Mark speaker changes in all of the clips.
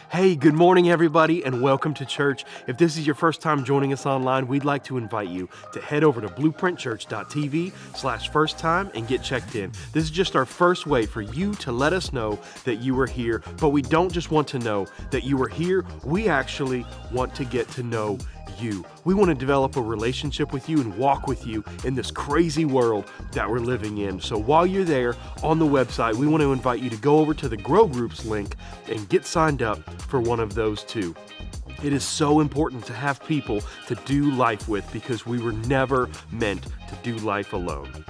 Speaker 1: Hey, good morning, everybody, and welcome to church. If this is your first time joining us online, we'd like to invite you to head over to blueprintchurch.tv/first time and get checked in. This is just our first way for you to let us know that you are here, but we don't just want to know that you are here, we actually want to get to know you. We want to develop a relationship with you and walk with you in this crazy world that we're living in. So while you're there on the website, we want to invite you to go over to the Grow Groups link and get signed up for one of those too. It is so important to have people to do life with because we were never meant to do life alone.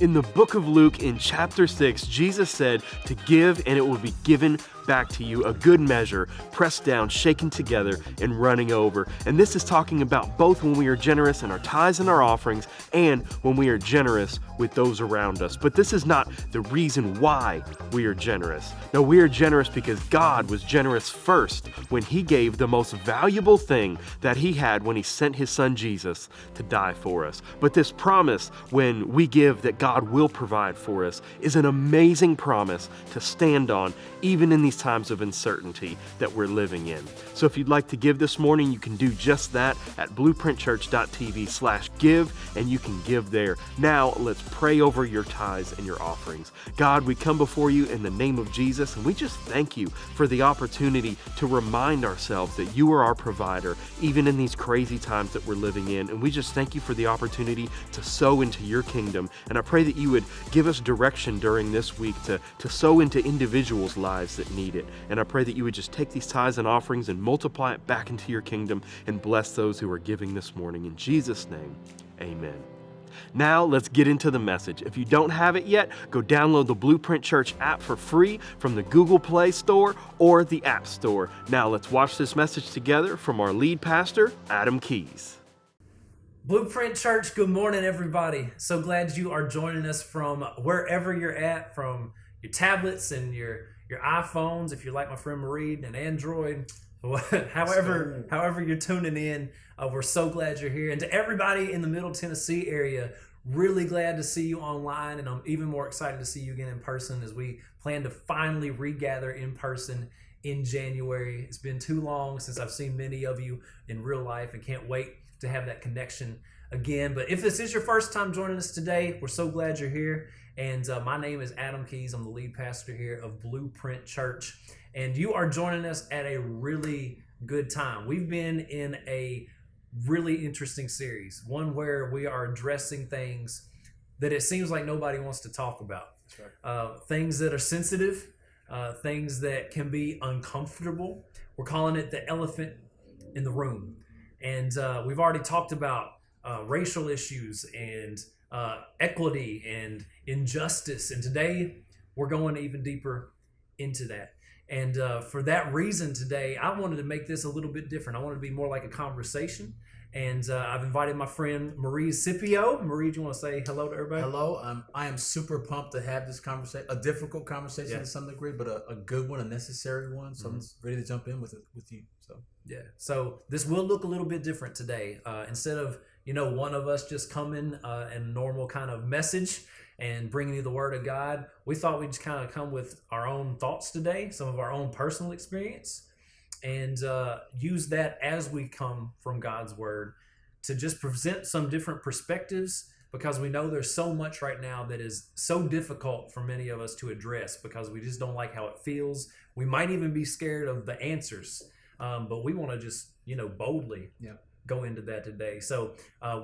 Speaker 1: In the book of Luke, in chapter 6, Jesus said to give and it will be given back to you, a good measure, pressed down, shaken together, and running over. And this is talking about both when we are generous in our tithes and our offerings and when we are generous with those around us. But this is not the reason why we are generous. No, we are generous because God was generous first when He gave the most valuable thing that He had when He sent His Son Jesus to die for us. But this promise, when we give that God will provide for us, is an amazing promise to stand on, even in these times of uncertainty that we're living in. So if you'd like to give this morning, you can do just that at blueprintchurch.tv/give, and you can give there. Now let's pray over your tithes and your offerings. God, we come before you in the name of Jesus, and we just thank you for the opportunity to remind ourselves that you are our provider, even in these crazy times that we're living in. And we just thank you for the opportunity to sow into your kingdom. And I pray that you would give us direction during this week to sow into individuals' lives that need it. And I pray that you would just take these tithes and offerings and multiply it back into your kingdom and bless those who are giving this morning. In Jesus' name, amen. Now let's get into the message. If you don't have it yet, go download the Blueprint Church app for free from the Google Play Store or the App Store. Now let's watch this message together from our lead pastor, Adam Keys.
Speaker 2: Blueprint Church, good morning, everybody. So glad you are joining us from wherever you're at, from your tablets and your iPhones, if you're like my friend Marie, and Android, however you're tuning in. We're so glad you're here. And to everybody in the Middle Tennessee area, really glad to see you online, and I'm even more excited to see you again in person as we plan to finally regather in person in January. It's been too long since I've seen many of you in real life and can't wait to have that connection again. But if this is your first time joining us today, we're so glad you're here. And my name is Adam Keys. I'm the lead pastor here of Blueprint Church. And you are joining us at a really good time. We've been in a really interesting series, one where we are addressing things that it seems like nobody wants to talk about. That's right. Things that are sensitive, things that can be uncomfortable. We're calling it the elephant in the room. And we've already talked about racial issues and equity and injustice. And today we're going even deeper into that. And for that reason today, I wanted to make this a little bit different. I wanted to be more like a conversation. And I've invited my friend Marie Scipio. Marie, do you want to say hello to everybody?
Speaker 3: Hello. I am super pumped to have this conversation, a difficult conversation to some degree, but a good one, a necessary one. So I'm ready to jump in with you.
Speaker 2: So this will look a little bit different today. Instead of one of us just coming in normal kind of message and bringing you the Word of God, we thought we'd just kind of come with our own thoughts today, some of our own personal experience, and use that as we come from God's Word to just present some different perspectives, because we know there's so much right now that is so difficult for many of us to address because we just don't like how it feels. We might even be scared of the answers, but we want to just, boldly go into that today. So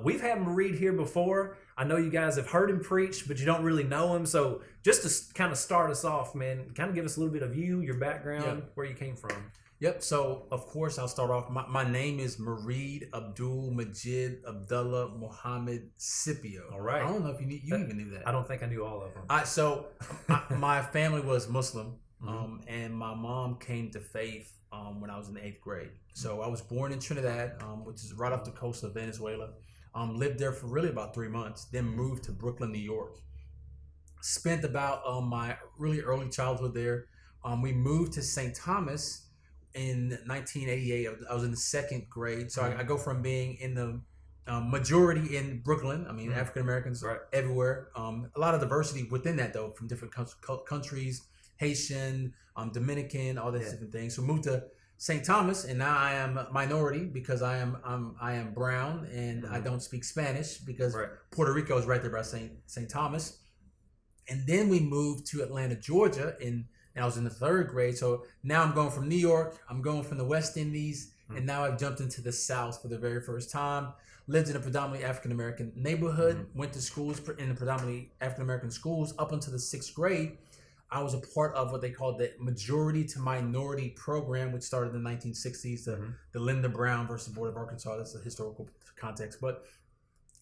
Speaker 2: we've had Marie here before. I know you guys have heard him preach, but you don't really know him. So just to kind of start us off, man, kind of give us a little bit of you, your background, where you came from.
Speaker 3: Yep. So, of course, I'll start off. My name is Mareed Abdul Majid Abdullah Muhammad Scipio.
Speaker 2: All right.
Speaker 3: I don't know if you even knew that.
Speaker 2: I don't think I knew all of them.
Speaker 3: My family was Muslim, and my mom came to faith when I was in the 8th grade. So I was born in Trinidad, which is right off the coast of Venezuela. Lived there for really about 3 months, then moved to Brooklyn, New York. Spent about my really early childhood there. We moved to St. Thomas in 1988. I was in the 2nd grade. So I go from being in the majority in Brooklyn. I mean, African Americans are everywhere. A lot of diversity within that, though, from different countries, Haitian, Dominican, all these different things. So moved to St. Thomas, and now I am a minority because I am brown and I don't speak Spanish because Puerto Rico is right there by St. Thomas. And then we moved to Atlanta, Georgia, and I was in the 3rd grade. So now I'm going from New York, I'm going from the West Indies, and now I've jumped into the South for the very first time. Lived in a predominantly African-American neighborhood, went to schools in the predominantly African-American schools up until the 6th grade. I was a part of what they called the Majority to Minority Program, which started in the 1960s, the Lyndon Brown versus Board of Arkansas. That's the historical context. But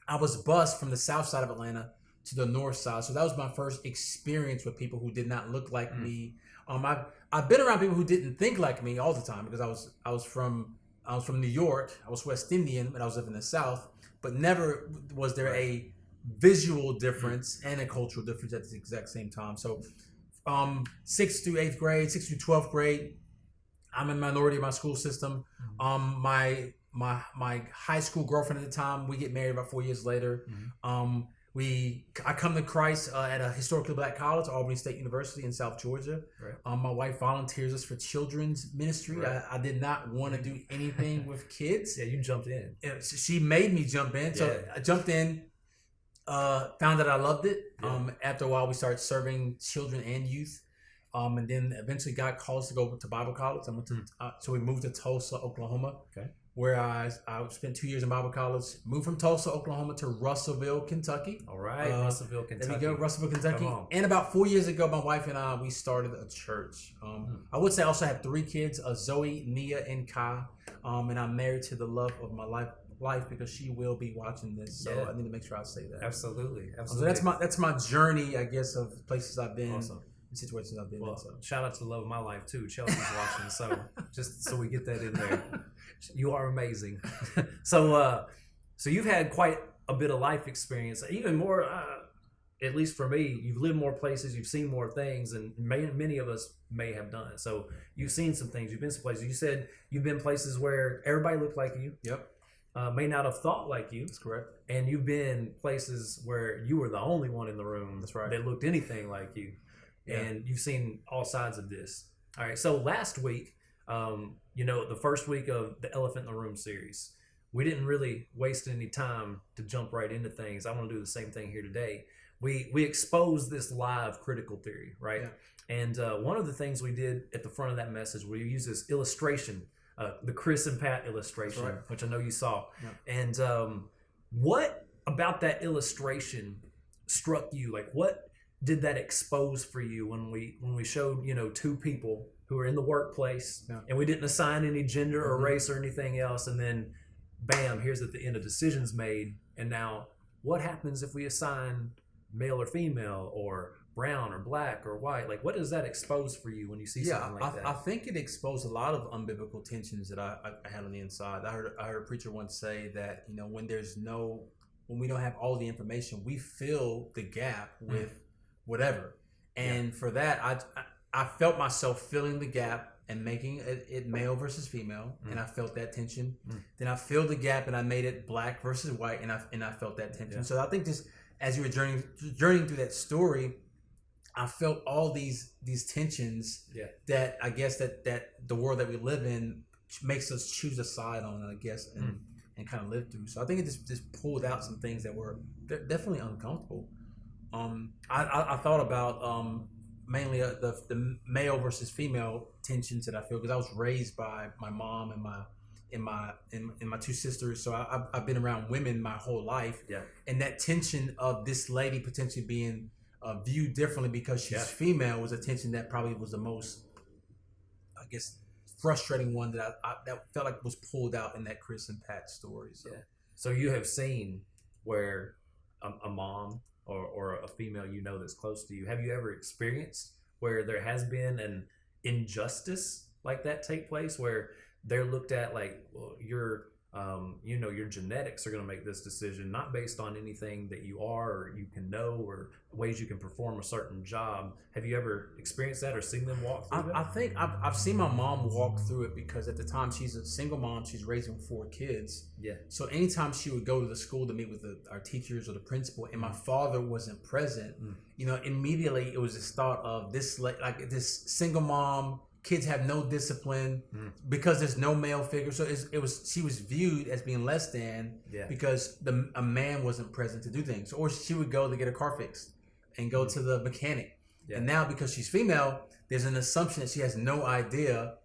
Speaker 3: I was bused from the south side of Atlanta to the north side. So that was my first experience with people who did not look like me. I've been around people who didn't think like me all the time because I was from New York. I was West Indian, but I was living in the South. But never was there a visual difference and a cultural difference at the exact same time. So 6th through 8th grade, 6th through 12th grade, I'm a minority in my school system. My high school girlfriend at the time, we get married about 4 years later. I come to Christ at a historically black college, Albany State University in South Georgia. My wife volunteers us for children's ministry. I did not want to do anything with kids.
Speaker 2: Yeah, you jumped in.
Speaker 3: She made me jump in. So I jumped in. Found that I loved it. After a while, we started serving children and youth, and then eventually God called us to go to Bible college. I went to so we moved to Tulsa, Oklahoma, where I spent 2 years in Bible college. Moved from Tulsa, Oklahoma to Russellville, Kentucky.
Speaker 2: All right, Russellville, Kentucky.
Speaker 3: There we go, Russellville, Kentucky. And about 4 years ago, my wife and I, we started a church. I would say I also have 3 kids: Zoe, Nia, and Kai. And I'm married to the love of my life because she will be watching this, so I need to make sure I say that.
Speaker 2: Absolutely.
Speaker 3: So that's my journey, I guess, of places I've been, and situations I've been in. So.
Speaker 2: Shout out to the love of my life too. Chelsea's watching, so just so we get that in there. You are amazing. So you've had quite a bit of life experience, even more. At least for me, you've lived more places, you've seen more things, and many of us may have done. So you've seen some things, you've been some places. You said you've been places where everybody looked like you.
Speaker 3: Yep.
Speaker 2: May not have thought like you.
Speaker 3: That's correct.
Speaker 2: And you've been places where you were the only one in the room that looked anything like you. Yeah. And you've seen all sides of this. All right. So last week, the first week of the Elephant in the Room series, we didn't really waste any time to jump right into things. I want to do the same thing here today. We exposed this lie of critical theory, right? Yeah. And one of the things we did at the front of that message, we used this illustration, the Chris and Pat illustration, which I know you saw. Yeah. And what about that illustration struck you? Like, what did that expose for you when we showed 2 people who are in the workplace, and we didn't assign any gender or race or anything else, and then bam, here's at the end a decision's made, and now what happens if we assign male or female or brown or black or white? Like, what does that expose for you when you see something like that?
Speaker 3: I think it exposed a lot of unbiblical tensions that I had on the inside. I heard a preacher once say that when we don't have all the information, we fill the gap with whatever. And for that, I felt myself filling the gap and making it male versus female, and I felt that tension. Then I filled the gap and I made it black versus white, and I felt that tension. So I think just as you were journeying through that story, I felt all these tensions that I guess that the world that we live in makes us choose a side on, I guess, and kind of live through. So I think it just pulled out some things that were definitely uncomfortable. I thought about mainly the male versus female tensions that I feel, because I was raised by my mom and my 2 sisters, so I've been around women my whole life, and that tension of this lady potentially being viewed differently because she's female was a tension that probably was the most, I guess, frustrating one that that felt like was pulled out in that Chris and Pat story.
Speaker 2: So you have seen where a mom or a female that's close to you, have you ever experienced where there has been an injustice like that take place, where they're looked at like, well, your genetics are going to make this decision, not based on anything that you are or you can know or ways you can perform a certain job? Have you ever experienced that or seen them walk through that?
Speaker 3: I think I've seen my mom walk through it, because at the time she's a single mom, she's raising 4 kids. Yeah. So anytime she would go to the school to meet with our teachers or the principal, and my father wasn't present, immediately it was this thought of this single mom kids have no discipline because there's no male figure. So she was viewed as being less than because a man wasn't present to do things. Or she would go to get her car fixed and go to the mechanic. And now because she's female, there's an assumption that she has no idea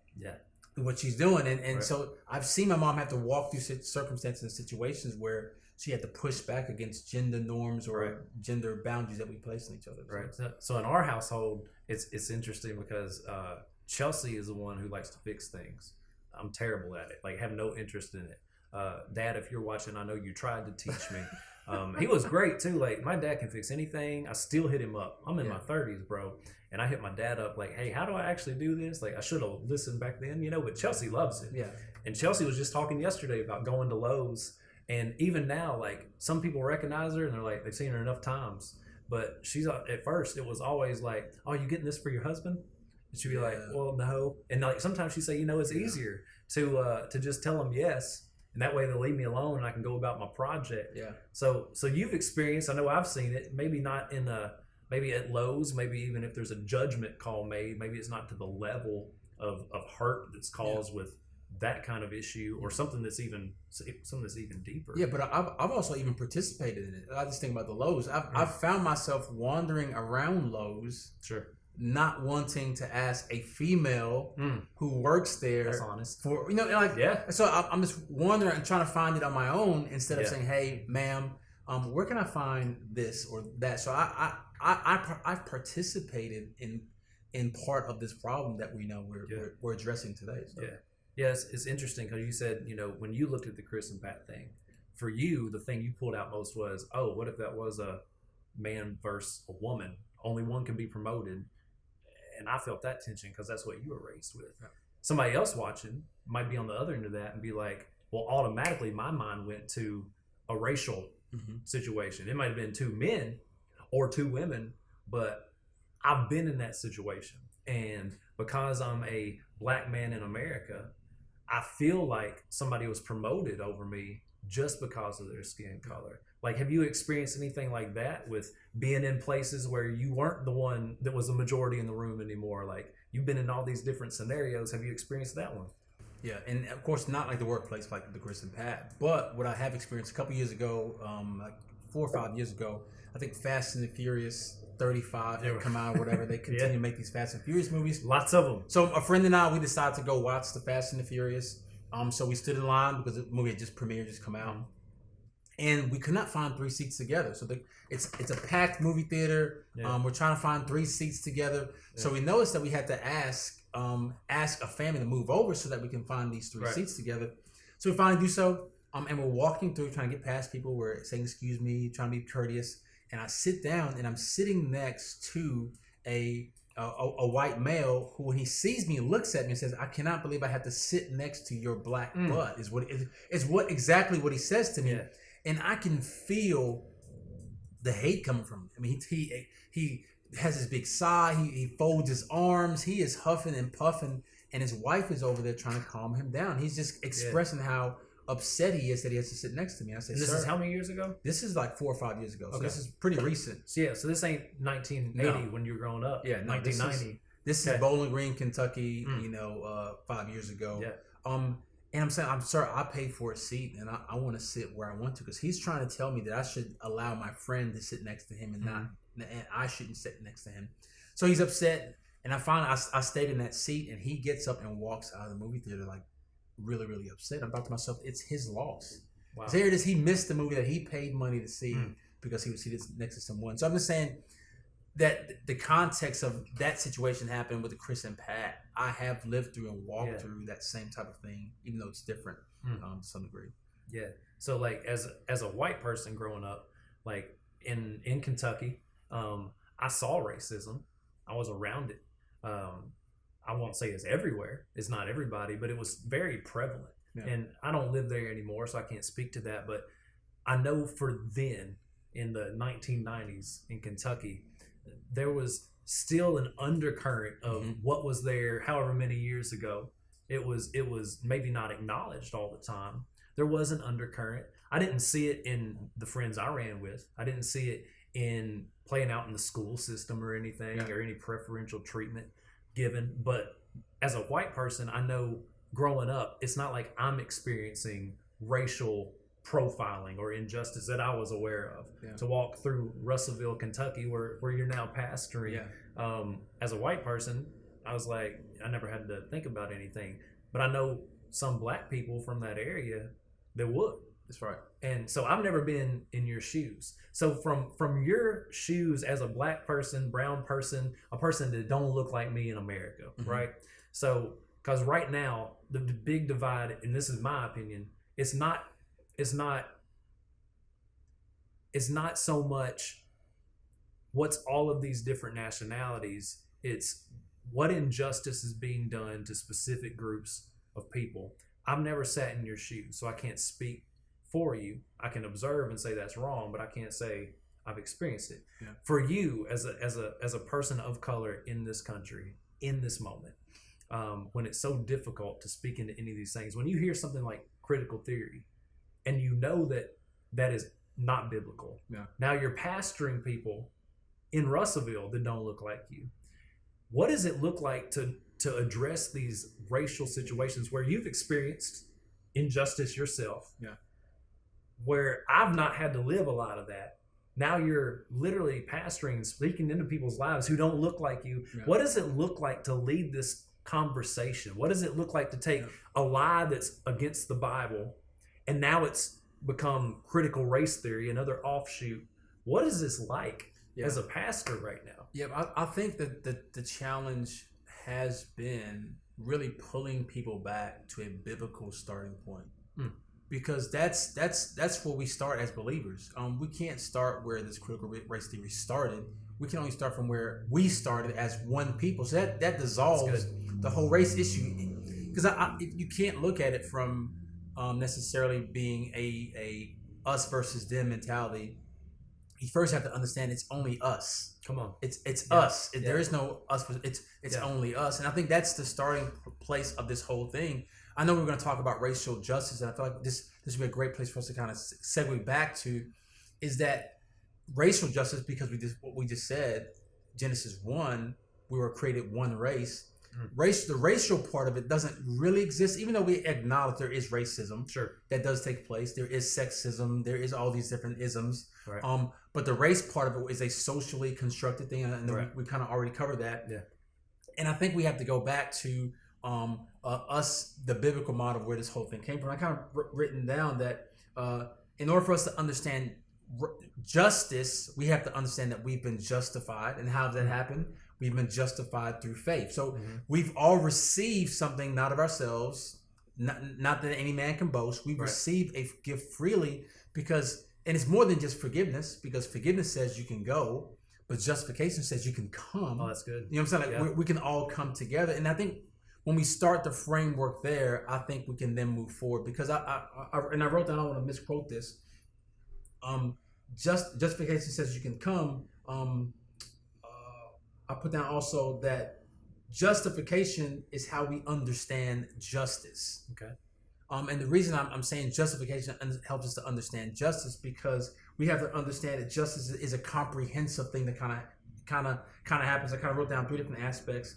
Speaker 3: what she's doing. And so I've seen my mom have to walk through circumstances and situations where she had to push back against gender norms or gender boundaries that we place on each other.
Speaker 2: Right. So in our household, it's interesting because Chelsea is the one who likes to fix things. I'm terrible at it. Like, have no interest in it. Dad, if you're watching, I know you tried to teach me. He was great too. Like, my dad can fix anything. I still hit him up. I'm in my 30s, bro. And I hit my dad up like, hey, how do I actually do this? Like, I should have listened back then, but Chelsea loves it. Yeah. And Chelsea was just talking yesterday about going to Lowe's. And even now, like, some people recognize her and they're like, they've seen her enough times. But she's, at first, it was always like, oh, you getting this for your husband? And she'd be like, well, no. And like, sometimes she'd say, it's easier to just tell them yes. And that way they'll leave me alone and I can go about my project. Yeah. So you've experienced, I know I've seen it, maybe not in maybe at Lowe's, maybe even if there's a judgment call made, maybe it's not to the level of hurt that's caused with that kind of issue or something that's even deeper.
Speaker 3: Yeah, but I've also even participated in it. I just think about the Lowe's. I've found myself wandering around Lowe's.
Speaker 2: Sure.
Speaker 3: Not wanting to ask a female who works there.
Speaker 2: That's honest.
Speaker 3: For So I'm just wondering and trying to find it on my own instead of saying, "Hey, ma'am, where can I find this or that?" So I've participated in part of this problem that we know we're addressing today. So.
Speaker 2: Yeah. It's interesting because you said when you looked at the Chris and Pat thing, for you the thing you pulled out most was, oh, what if that was a man versus a woman? Only one can be promoted. And I felt that tension because that's what you were raised with. Yeah. Somebody else watching might be on the other end of that and be like, well, automatically my mind went to a racial situation. It might have been two men or two women, but I've been in that situation. And because I'm a black man in America, I feel like somebody was promoted over me just because of their skin color. Like, have you experienced anything like that with being in places where you weren't the one that was the majority in the room anymore? Like, you've been in all these different scenarios. Have you experienced that one?
Speaker 3: Yeah, and of course, not like the workplace, like the Chris and Pat. But what I have experienced a couple years ago, like 4 or 5 years ago, I think Fast and the Furious 35 had come out or whatever. They continue to make these Fast and Furious movies.
Speaker 2: Lots of them.
Speaker 3: So a friend and I, we decided to go watch the Fast and the Furious. So we stood in line because the movie had just premiered, just come out. And we could not find 3 seats together. So it's a packed movie theater. Yeah. We're trying to find 3 seats together. Yeah. So we noticed that we had to ask a family to move over so that we can find these 3 seats together. So we finally do so. And we're walking through, trying to get past people. We're saying, excuse me, trying to be courteous. And I sit down and I'm sitting next to a white male who, when he sees me, looks at me and says, I cannot believe I have to sit next to your black butt, is exactly what he says to me. Yeah. And I can feel the hate coming from him. I mean, he has this big sigh. He folds his arms. He is huffing and puffing. And his wife is over there trying to calm him down. He's just expressing how upset he is that he has to sit next to me. And I said,
Speaker 2: this is how many years ago?
Speaker 3: This is like 4 or 5 years ago. So this is pretty recent.
Speaker 2: So this ain't 1980 when you were growing up.
Speaker 3: Yeah, no,
Speaker 2: 1990.
Speaker 3: This is Bowling Green, Kentucky, 5 years ago. Yeah. And I'm saying, I'm sorry, I paid for a seat and I want to sit where I want to, because he's trying to tell me that I should allow my friend to sit next to him and I shouldn't sit next to him. So he's upset, and I stayed in that seat, and he gets up and walks out of the movie theater like really, really upset. I'm thought to myself, it's his loss. Wow. There it is. He missed the movie that he paid money to see because he was seated next to someone. So I'm just saying that the context of that situation happened with the Chris and Pat. I have lived through and walked through that same type of thing, even though it's different to some degree. Yeah.
Speaker 2: So like as a white person growing up, like in Kentucky, I saw racism. I was around it. I won't say it's everywhere. It's not everybody, but it was very prevalent. Yeah. And I don't live there anymore, so I can't speak to that. But I know for then, in the 1990s in Kentucky, there was still an undercurrent of what was there however many years ago. It was maybe not acknowledged all the time. There was an undercurrent. I didn't see it in the friends I ran with. I didn't see it in playing out in the school system or anything or any preferential treatment given. But as a white person, I know growing up, it's not like I'm experiencing racial profiling or injustice that I was aware of.
Speaker 3: Yeah.
Speaker 2: To walk through Russellville, Kentucky, where you're now pastoring, as a white person, I was like, I never had to think about anything. But I know some black people from that area that would.
Speaker 3: That's right.
Speaker 2: And so I've never been in your shoes. So from your shoes as a black person, brown person, a person that don't look like me in America, right? So because right now the big divide, and this is my opinion, it's not so much what's all of these different nationalities. It's what injustice is being done to specific groups of people. I've never sat in your shoes, so I can't speak for you. I can observe and say that's wrong, but I can't say I've experienced it.
Speaker 3: Yeah.
Speaker 2: For you as a person of color in this country, in this moment, when it's so difficult to speak into any of these things, when you hear something like critical theory and you know that is not biblical.
Speaker 3: Yeah.
Speaker 2: Now you're pastoring people in Russellville that don't look like you. What does it look like to address these racial situations where you've experienced injustice yourself?
Speaker 3: Yeah.
Speaker 2: Where I've not had to live a lot of that. Now you're literally pastoring and speaking into people's lives who don't look like you.
Speaker 3: Yeah.
Speaker 2: What does it look like to lead this conversation? What does it look like to take a lie that's against the Bible and now it's become critical race theory, another offshoot? What is this like as a pastor right now?
Speaker 3: Yeah, I think that the challenge has been really pulling people back to a biblical starting point. Because that's where we start as believers. We can't start where this critical race theory started. We can only start from where we started as one people. So that dissolves the whole race issue. Because you can't look at it from necessarily being a us versus them mentality. You first have to understand it's only us.
Speaker 2: Come on,
Speaker 3: it's us. There is no us. It's only us. And I think that's the starting place of this whole thing. I know we're going to talk about racial justice, and I feel like this would be a great place for us to kind of segue back to, is that racial justice, because what we just said, Genesis 1, we were created one race. The racial part of it doesn't really exist, even though we acknowledge there is racism.
Speaker 2: Sure,
Speaker 3: that does take place. There is sexism. There is all these different isms.
Speaker 2: Right.
Speaker 3: But the race part of it is a socially constructed thing, and we kind of already covered that.
Speaker 2: Yeah.
Speaker 3: And I think we have to go back to us, the biblical model where this whole thing came from. I kind of written down that in order for us to understand justice, we have to understand that we've been justified. And how does that happen? We've been justified through faith. So we've all received something not of ourselves, not that any man can boast. We've received a gift freely and it's more than just forgiveness, because forgiveness says you can go, but justification says you can come.
Speaker 2: Oh, that's good.
Speaker 3: You know what I'm saying? Like we can all come together. And I think when we start the framework there, I think we can then move forward. Because I wrote down, I don't want to misquote this. Justification says you can come. I put down also that justification is how we understand justice.
Speaker 2: Okay.
Speaker 3: And the reason I'm saying justification helps us to understand justice, because we have to understand that justice is a comprehensive thing that kind of happens. I kind of wrote down 3 different aspects.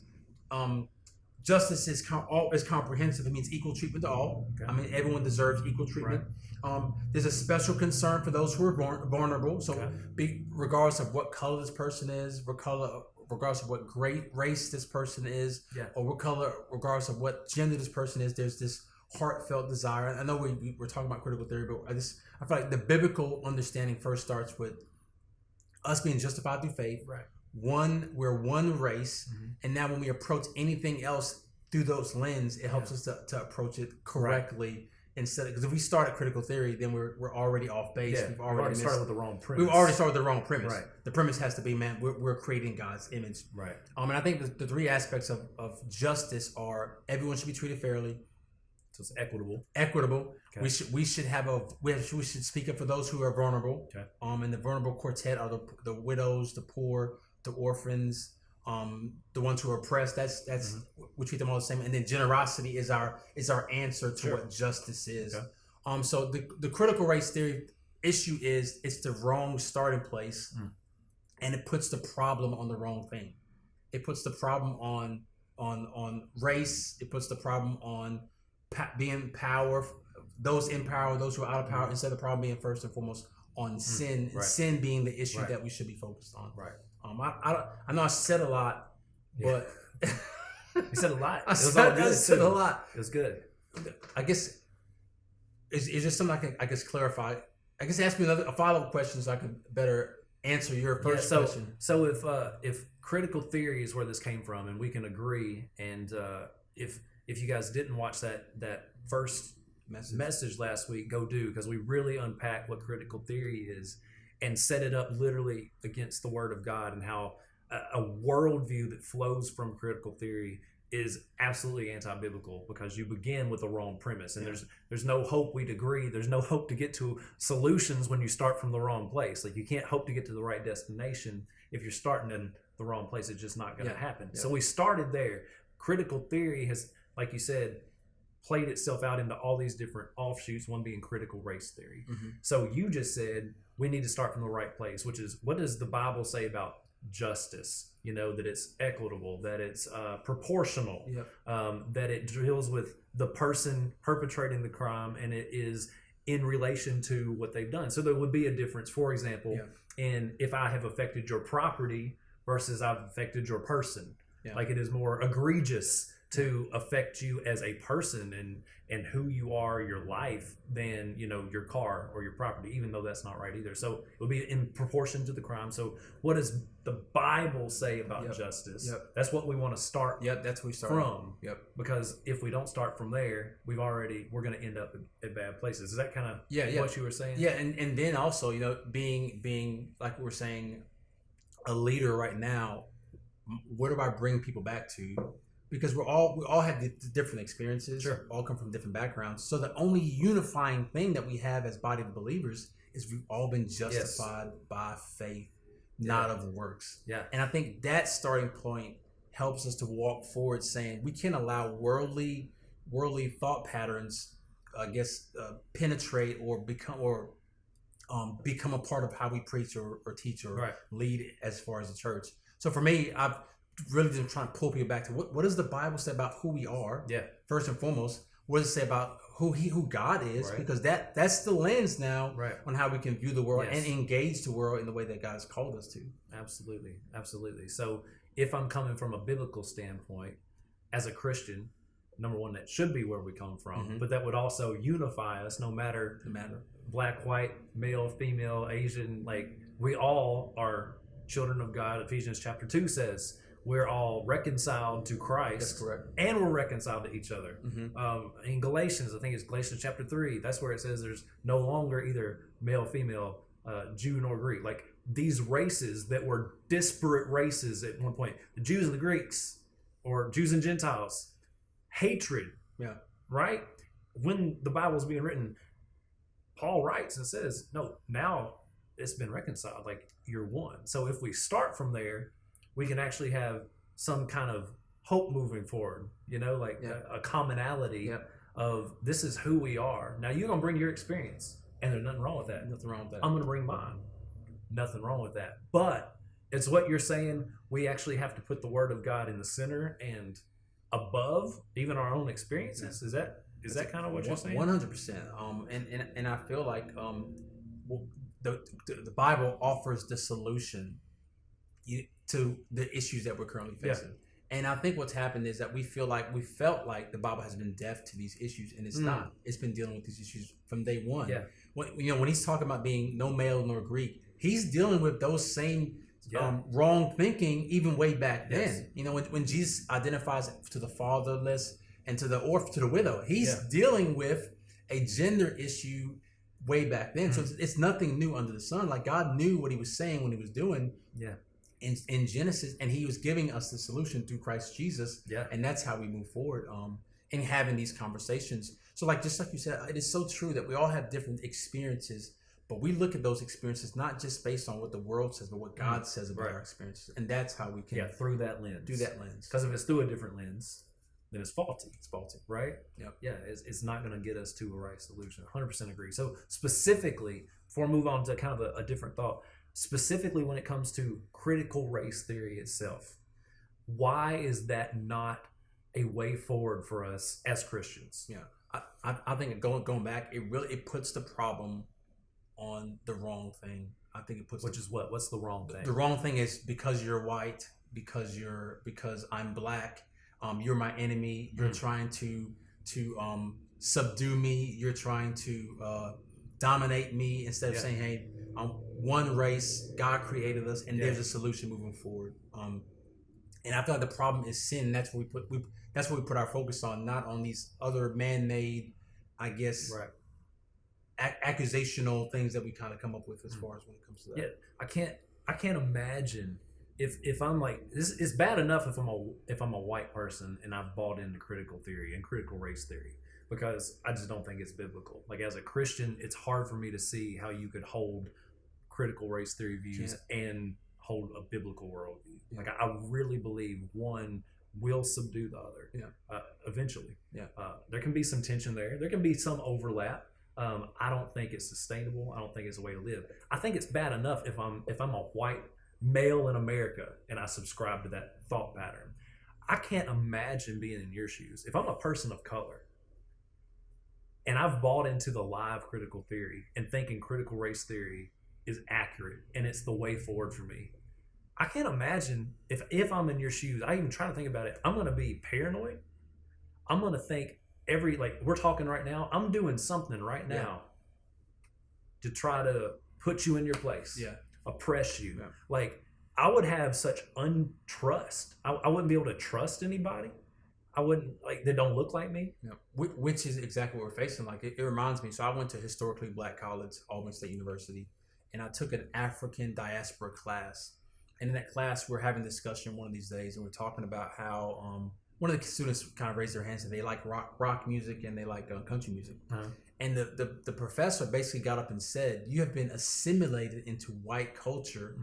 Speaker 3: Justice is comprehensive. It means equal treatment to all. Okay. I mean, everyone deserves equal treatment. Right. There's a special concern for those who are vulnerable. So, regardless of what color this person is, regardless of what great race this person is, or regardless of what gender this person is, there's this heartfelt desire. I know we're talking about critical theory, but I feel like the biblical understanding first starts with us being justified through faith.
Speaker 2: Right.
Speaker 3: We're one race, and now when we approach anything else through those lens, it helps us to approach it correctly. Instead, because if we start at critical theory, then we're already off base.
Speaker 2: Yeah,
Speaker 3: we've already
Speaker 2: started with the wrong premise.
Speaker 3: We've already started with the wrong premise.
Speaker 2: Right.
Speaker 3: The premise has to be, man, we're creating God's image.
Speaker 2: Right.
Speaker 3: And I think the 3 aspects of justice are: everyone should be treated fairly.
Speaker 2: So it's equitable.
Speaker 3: Okay. We should speak up for those who are vulnerable.
Speaker 2: Okay.
Speaker 3: And the vulnerable quartet are the widows, the poor, the orphans, the ones who are oppressed. That's we treat them all the same. And then generosity is our answer to what justice is. Okay. So the critical race theory issue is it's the wrong starting place, and it puts the problem on the wrong thing. It puts the problem on on race. It puts the problem on being power, those in power, those who are out of power, instead of the problem being first and foremost on sin, and sin being the issue that we should be focused on.
Speaker 2: Right.
Speaker 3: I know I said a lot, but
Speaker 2: You said a lot.
Speaker 3: I said a lot.
Speaker 2: It was good.
Speaker 3: I guess is just something I guess clarify. I guess ask me a follow-up question so I can better answer your first question.
Speaker 2: So if critical theory is where this came from, and we can agree, and if you guys didn't watch that first message last week, go do, because we really unpack what critical theory is and set it up literally against the Word of God, and how a worldview that flows from critical theory is absolutely anti-biblical, because you begin with the wrong premise, and there's no hope. We'd agree there's no hope to get to solutions when you start from the wrong place. Like, you can't hope to get to the right destination if you're starting in the wrong place. It's just not going to happen. So we started there. Critical theory has, like you said, played itself out into all these different offshoots, one being critical race theory. So you just said we need to start from the right place, which is, what does the Bible say about justice? You know, that it's equitable, that it's proportional, that it deals with the person perpetrating the crime, and it is in relation to what they've done. So there would be a difference, for example, in if I have affected your property versus I've affected your person. Like, it is more egregious to affect you as a person and who you are, your life, than, you know, your car or your property, even though that's not right either. So it will be in proportion to the crime. So what does the Bible say about justice? That's what we want to start
Speaker 3: that's where we start
Speaker 2: from. Because if we don't start from there, we're going to end up at bad places. Is that kind of what you were saying?
Speaker 3: And then also, you know, being like we were saying, a leader right now, where do I bring people back to? Because we all have different experiences, all come from different backgrounds. So the only unifying thing that we have as body of believers is we've all been justified by faith, not of works. And I think that starting point helps us to walk forward, saying we can't allow worldly thought patterns, I guess, penetrate or become a part of how we preach or teach or lead as far as the church. So for me, I've really just trying to pull people back to what does the Bible say about who we are? First and foremost, what does it say about who God is? Because that's the lens now on how we can view the world and engage the world in the way that God has called us to.
Speaker 2: Absolutely. So if I'm coming from a biblical standpoint as a Christian, number one, that should be where we come from, but that would also unify us, no matter black, white, male, female, Asian. Like, we all are children of God. Ephesians chapter 2 says we're all reconciled to Christ.
Speaker 3: That's correct.
Speaker 2: And we're reconciled to each other. In Galatians, I think it's Galatians chapter 3, that's where it says there's no longer either male, female, Jew nor Greek. Like, these races that were disparate races at one point, the Jews and the Greeks, or Jews and Gentiles, hatred. Right? When the Bible's being written, Paul writes and says, no, now it's been reconciled. Like, you're one. So if we start from there, we can actually have some kind of hope moving forward, you know, like a commonality of this is who we are. Now, you're going to bring your experience, and there's nothing wrong with that. I'm going to bring mine. Nothing wrong with that. But it's what you're saying. We actually have to put the Word of God in the center and above even our own experiences. Is that kind of what you're saying?
Speaker 3: 100%. And I feel like the Bible offers the solution to the issues that we're currently facing. And I think what's happened is that we felt like the Bible has been deaf to these issues, and it's not. It's been dealing with these issues from day one. When he's talking about being no male nor Greek, he's dealing with those same wrong thinking even way back then. You know, when Jesus identifies to the fatherless and to the orphan, to the widow, he's dealing with a gender issue way back then. So it's nothing new under the sun. Like, God knew what he was saying when he was doing in Genesis, and he was giving us the solution through Christ Jesus. And that's how we move forward in having these conversations. So just like you said, it is so true that we all have different experiences, but we look at those experiences not just based on what the world says, but what God says about our experiences. And that's how we can
Speaker 2: through that lens. Because if it's through a different lens, then it's faulty. Right? It's not going to get us to a right solution. 100% agree. So specifically, before I move on to kind of a different thought, specifically when it comes to critical race theory itself, Why is that not a way forward for us as Christians?
Speaker 3: Yeah, I think going back, it puts the problem on the wrong thing. I think it puts
Speaker 2: Which is what? What's the wrong thing?
Speaker 3: the wrong thing is because you're white, because I'm black, you're my enemy. You're trying to subdue me. You're trying to dominate me instead of saying, hey, one race, God created us, and there's a solution moving forward. And I feel like the problem is sin. That's what we put our focus on, not on these other man-made, I guess, accusational things that we kind of come up with as far as when it comes to that.
Speaker 2: Yeah, I can't imagine if I'm like this. It's bad enough if I'm a white person and I've bought into critical theory and critical race theory, because I just don't think it's biblical. Like, as a Christian, it's hard for me to see how you could hold critical race theory views and hold a biblical worldview. Like, I really believe one will subdue the other eventually. There can be some tension there. There can be some overlap. I don't think it's sustainable. I don't think it's a way to live. I think it's bad enough if I'm a white male in America and I subscribe to that thought pattern. I can't imagine being in your shoes. If I'm a person of color and I've bought into the lie of critical theory and thinking critical race theory is accurate and it's the way forward for me, I can't imagine if I'm in your shoes. I even try to think about it. I'm going to be paranoid. I'm going to think we're talking right now. I'm doing something right now to try to put you in your place, oppress you. Like, I would have such untrust. I wouldn't be able to trust anybody. I wouldn't, like, they don't look like me.
Speaker 3: Which is exactly what we're facing. Like, it reminds me. So I went to historically black college, Auburn State University, and I took an African diaspora class. And in that class, we're having a discussion one of these days, and we're talking about how one of the students kind of raised their hands and they like rock music and they like country music. And the professor basically got up and said, you have been assimilated into white culture,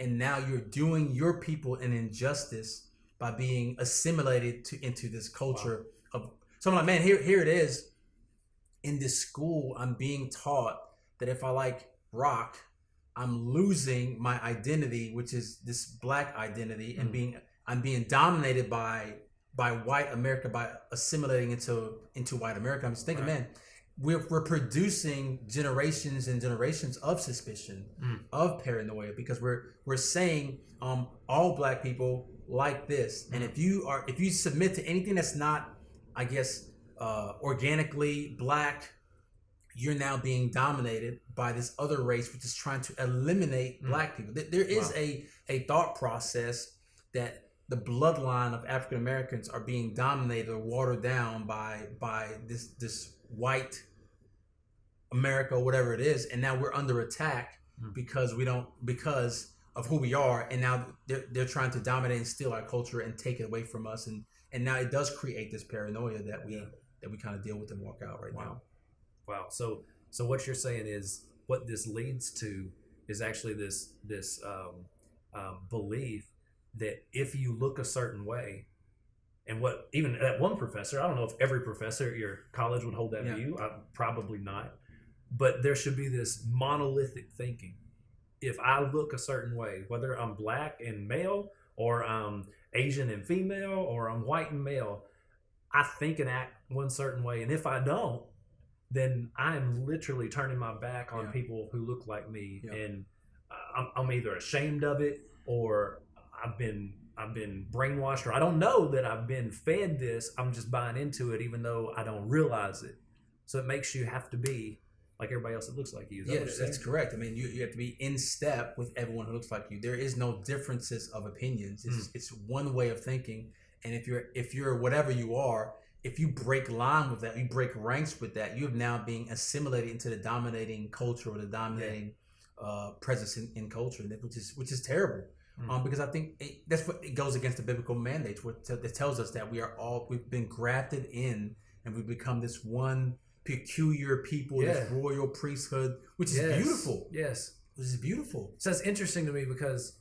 Speaker 3: and now you're doing your people an injustice by being assimilated into this culture of. So I'm like, man, here it is. In this school, I'm being taught that if I like rock, I'm losing my identity, which is this black identity, and I'm being dominated by white America, by assimilating into white America. I'm just thinking, man, we're producing generations and generations of suspicion, of paranoia, because we're saying all black people like this, and if you submit to anything that's not, I guess, organically black, you're now being dominated by this other race, which is trying to eliminate black people. There is a thought process that the bloodline of African Americans are being dominated or watered down by this white America, or whatever it is, and now we're under attack because of who we are, and now they're trying to dominate and steal our culture and take it away from us, and now it does create this paranoia that we kind of deal with and walk out now.
Speaker 2: Wow. So what you're saying is what this leads to is actually this belief that if you look a certain way, and what even that one professor, I don't know if every professor at your college would hold that view. Probably not. But there should be this monolithic thinking. If I look a certain way, whether I'm black and male, or I'm Asian and female, or I'm white and male, I think and act one certain way. And if I don't, then I'm literally turning my back on people who look like me, and I'm either ashamed of it, or I've been brainwashed, or I don't know that I've been fed this. I'm just buying into it, even though I don't realize it. So it makes you have to be like everybody else that looks like you.
Speaker 3: That's correct. I mean, you have to be in step with everyone who looks like you. There is no differences of opinions. It's one way of thinking, and if you're whatever you are, if you break line with that, you break ranks with that, you have now being assimilated into the dominating culture, or the dominating presence in culture, which is terrible. Because I think that's what it goes against the biblical mandates. It tells us that we've been grafted in, and we've become this one peculiar people, this royal priesthood, which is beautiful.
Speaker 2: Yes,
Speaker 3: which is beautiful.
Speaker 2: So it's interesting to me because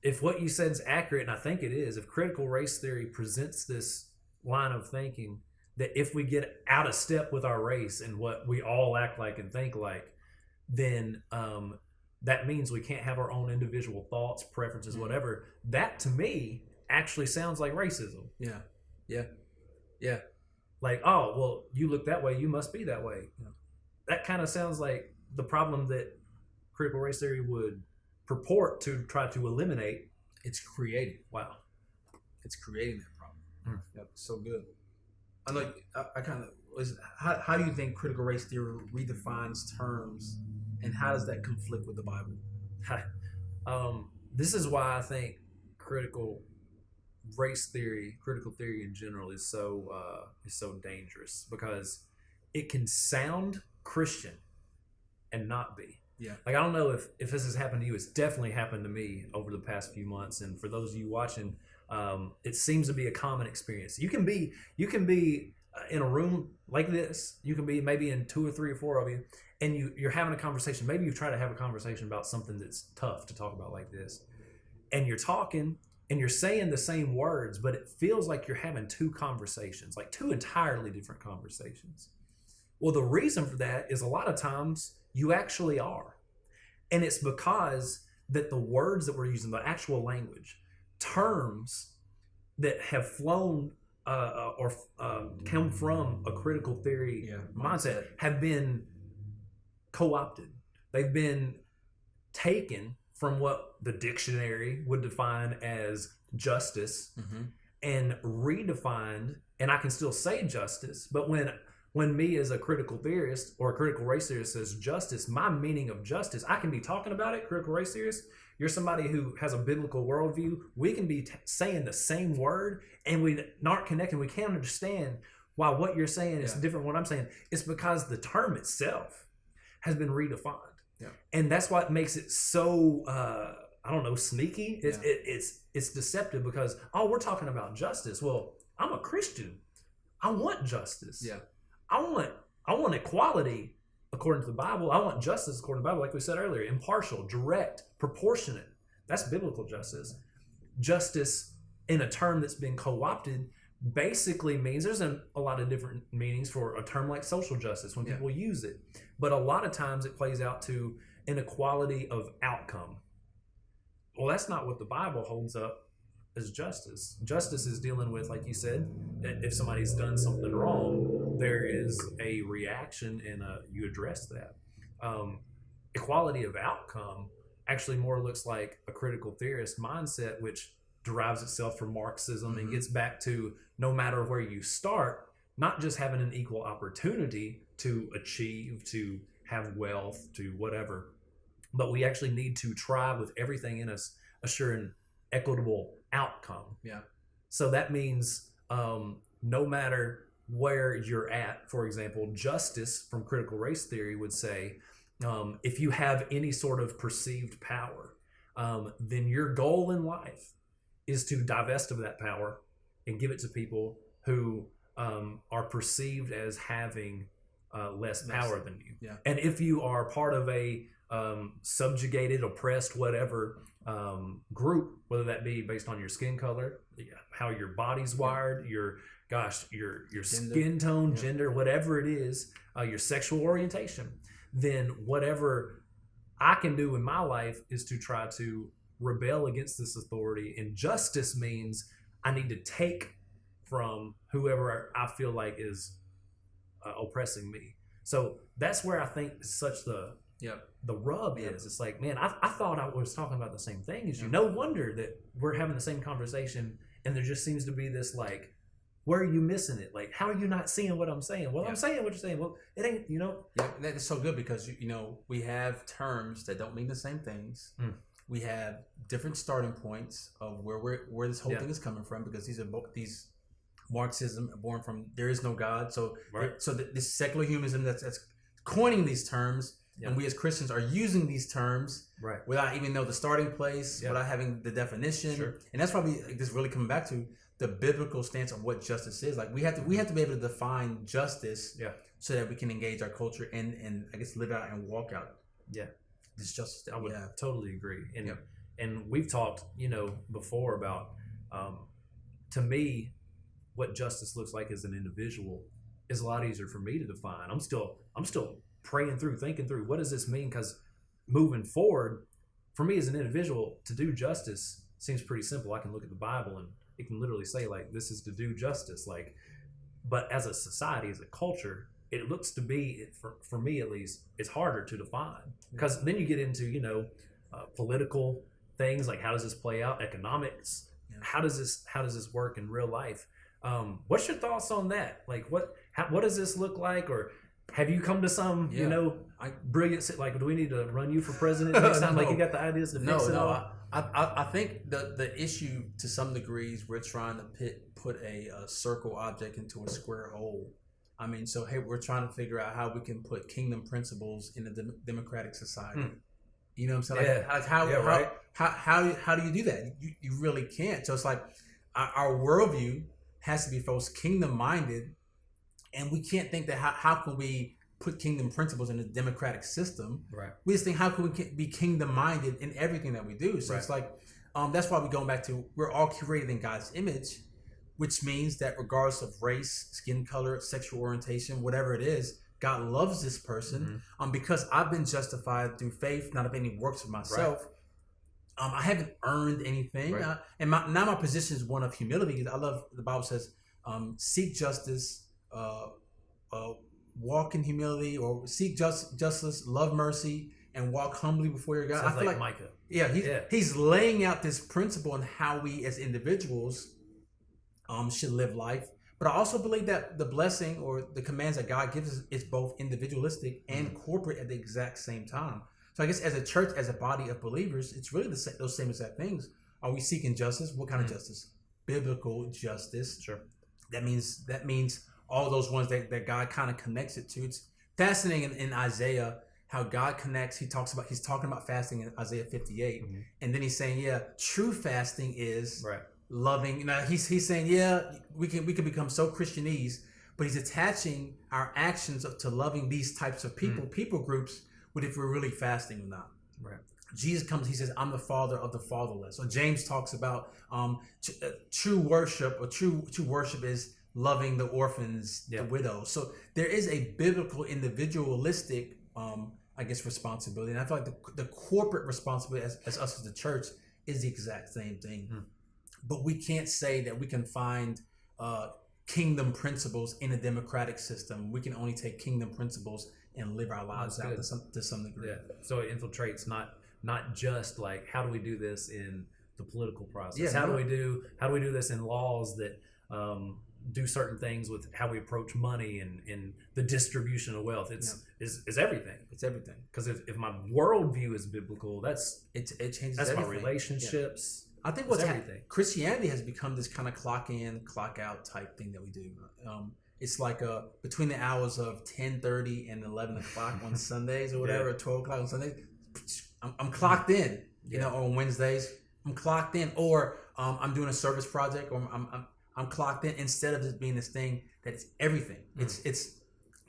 Speaker 2: if what you said is accurate, and I think it is, if critical race theory presents this line of thinking that if we get out of step with our race and what we all act like and think like, then that means we can't have our own individual thoughts, preferences, whatever. That to me actually sounds like racism.
Speaker 3: Yeah. Yeah. Yeah.
Speaker 2: Like, oh, well, you look that way, you must be that way.
Speaker 3: Yeah.
Speaker 2: That kind of sounds like the problem that critical race theory would purport to try to eliminate.
Speaker 3: It's creating.
Speaker 2: Wow.
Speaker 3: It's creating that problem.
Speaker 2: Hmm.
Speaker 3: Yep. So good. I know. I kind of was. How do you think critical race theory redefines terms, and how does that conflict with the Bible?
Speaker 2: This is why I think critical theory in general is so dangerous, because it can sound Christian and not be.
Speaker 3: Yeah.
Speaker 2: Like, I don't know if this has happened to you. It's definitely happened to me over the past few months, and for those of you watching, it seems to be a common experience. You can be in a room like this. You can be maybe in 2 or 3 or 4 of you, and you're having a conversation. Maybe you've tried to have a conversation about something that's tough to talk about like this, and you're talking and you're saying the same words, but it feels like you're having 2 conversations, like 2 entirely different conversations. Well, the reason for that is a lot of times you actually are. And it's because that the words that we're using, the actual language, terms that have flown or come from a critical theory mindset have been co-opted. They've been taken from what the dictionary would define as justice and redefined, and I can still say justice, but when me as a critical theorist or a critical race theorist says justice, my meaning of justice, I can be talking about it, critical race theorist, you're somebody who has a biblical worldview, we can be saying the same word and we aren't connecting, we can't understand why what you're saying is different from what I'm saying. It's because the term itself has been redefined. Yeah. And that's what makes it so sneaky. It's deceptive, because we're talking about justice. Well, I'm a Christian. I want justice.
Speaker 3: Yeah.
Speaker 2: I want equality according to the Bible. I want justice according to the Bible, like we said earlier, impartial, direct, proportionate. That's biblical justice. Justice in a term that's been co-opted basically means, there's a lot of different meanings for a term like social justice when people use it, but a lot of times it plays out to an equality of outcome. Well, that's not what the Bible holds up as justice. Justice is dealing with, like you said, if somebody's done something wrong, there is a reaction and you address that. Equality of outcome actually more looks like a critical theorist mindset, which derives itself from Marxism and gets back to, no matter where you start, not just having an equal opportunity to achieve, to have wealth, to whatever, but we actually need to try with everything in us, assuring equitable outcome.
Speaker 3: Yeah.
Speaker 2: So that means no matter where you're at, for example, justice from critical race theory would say, if you have any sort of perceived power, then your goal in life is to divest of that power and give it to people who are perceived as having less power than you. Yeah. And if you are part of a subjugated, oppressed, whatever group, whether that be based on your skin color, how your body's wired, your skin tone, gender, whatever it is, your sexual orientation, then whatever I can do in my life is to try to rebel against this authority. And justice means I need to take from whoever I feel like is oppressing me. So that's where I think such the rub is. It's like, man, I thought I was talking about the same thing as you. No wonder that we're having the same conversation, and there just seems to be this, like, where are you missing it? Like, how are you not seeing what I'm saying? Well, I'm saying what you're saying. Well, it ain't,
Speaker 3: Yeah, that's so good, because, we have terms that don't mean the same things. We have different starting points of where this whole thing is coming from, because these Marxism born from there is no God. So this secular humanism that's coining these terms, and we as Christians are using these terms without even know the starting place, without having the definition. And that's probably this really coming back to the biblical stance of what justice is. Like we have to be able to define justice so that we can engage our culture and I guess live out and walk out this justice.
Speaker 2: I would totally agree. And we've talked, before about to me, what justice looks like as an individual is a lot easier for me to define. I'm still praying through, thinking through, what does this mean? Because moving forward, for me as an individual, to do justice seems pretty simple. I can look at the Bible and it can literally say like, this is to do justice. Like, but as a society, as a culture, it looks to be, for me at least, it's harder to define, because then you get into, political things like, how does this play out? Economics. Yeah. How does this work in real life? What's your thoughts on that? Like, what does this look like? Or have you come to some, brilliant, like, do we need to run you for president next time? No. Like, you got the ideas to fix it all?
Speaker 3: I think the issue to some degrees, we're trying to put a circle object into a square hole. I mean, so hey, we're trying to figure out how we can put kingdom principles in a democratic society. You know what I'm saying? Like how do you do that? You really can't. So it's like our worldview has to be folks kingdom minded, and we can't think that how can we put kingdom principles in a democratic system?
Speaker 2: Right.
Speaker 3: We just think, how can we be kingdom minded in everything that we do? So it's like that's why we're going back to, we're all created in God's image, which means that regardless of race, skin color, sexual orientation, whatever it is, God loves this person. Because I've been justified through faith, not of any works of myself. Right. I haven't earned anything. Right. And now my position is one of humility. I love, the Bible says, seek justice, walk in humility, or seek justice, love mercy, and walk humbly before your God.
Speaker 2: Sounds I feel like Micah.
Speaker 3: Yeah, he's laying out this principle on how we as individuals should live life. But I also believe that the blessing or the commands that God gives us is both individualistic and corporate at the exact same time. So I guess as a church, as a body of believers, it's really those same exact things. Are we seeking justice? What kind of justice? Biblical justice.
Speaker 2: Sure.
Speaker 3: That means all those ones that God kind of connects it to. It's fascinating in Isaiah how God connects. He's talking about fasting in Isaiah 58, and then he's saying, true fasting is loving. Now he's saying, we can become so Christianese, but he's attaching our actions to loving these types of people groups, with if we're really fasting or not.
Speaker 2: Right.
Speaker 3: Jesus comes, he says, I'm the father of the fatherless. So James talks about true worship, or true worship is loving the orphans, the widows. So there is a biblical, individualistic, responsibility. And I feel like the corporate responsibility as us as the church is the exact same thing. But we can't say that we can find kingdom principles in a democratic system. We can only take kingdom principles and live our lives out to some degree.
Speaker 2: Yeah. So it infiltrates not just like, how do we do this in the political process? How do we do this in laws that do certain things with how we approach money and the distribution of wealth? It's everything.
Speaker 3: It's everything.
Speaker 2: Because if my worldview is biblical, it changes. That's
Speaker 3: everything.
Speaker 2: My relationships.
Speaker 3: I think Christianity has become this kind of clock in, clock out type thing that we do. It's like between the hours of 10:30 and 11 o'clock on Sundays or whatever, or 12 o'clock on Sundays, I'm clocked in. You know, on Wednesdays, I'm clocked in, or I'm doing a service project, or I'm clocked in, instead of just being this thing that is everything. It's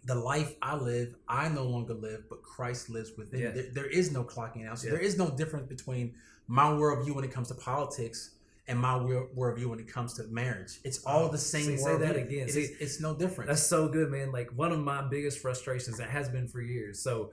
Speaker 3: the life I live, I no longer live, but Christ lives within. Yeah. There is no clocking out. So there is no difference between my worldview when it comes to politics and my worldview when it comes to marriage. It's all the same worldview. Say that again. It's no different.
Speaker 2: That's so good, man. Like, one of my biggest frustrations, that has been for years. So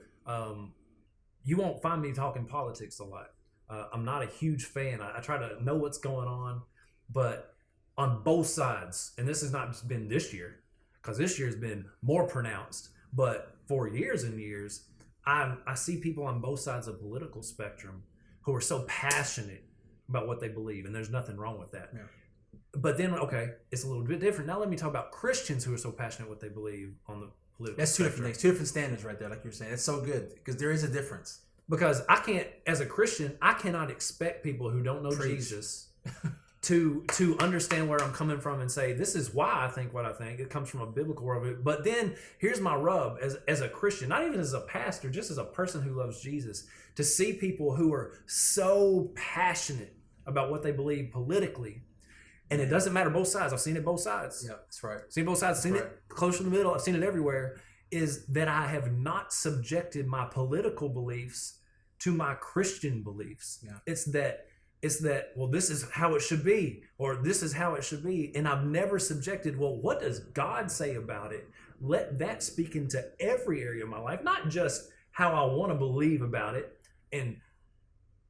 Speaker 2: you won't find me talking politics a lot. I'm not a huge fan. I try to know what's going on, but on both sides, and this has not just been this year, because this year has been more pronounced, but for years and years, I see people on both sides of the political spectrum who are so passionate about what they believe, and there's nothing wrong with that. Yeah. But then, okay, it's a little bit different. Now let me talk about Christians who are so passionate what they believe on the political
Speaker 3: That's
Speaker 2: spectrum.
Speaker 3: Two different things, two different standards right there, like you're saying. It's so good, because there is a difference.
Speaker 2: Because I can't, as a Christian, I cannot expect people who don't know Jesus to understand where I'm coming from and say, this is why I think what I think. It comes from a biblical worldview. But then here's my rub as a Christian, not even as a pastor, just as a person who loves Jesus, to see people who are so passionate about what they believe politically. And it doesn't matter both sides. I've seen it both sides.
Speaker 3: Yeah, that's right.
Speaker 2: Seen both sides. Seen it close to the middle. I've seen it everywhere. Is that I have not subjected my political beliefs to my Christian beliefs. Yeah. It's that, well, this is how it should be, or this is how it should be. And I've never subjected, well, what does God say about it? Let that speak into every area of my life, not just how I want to believe about it. And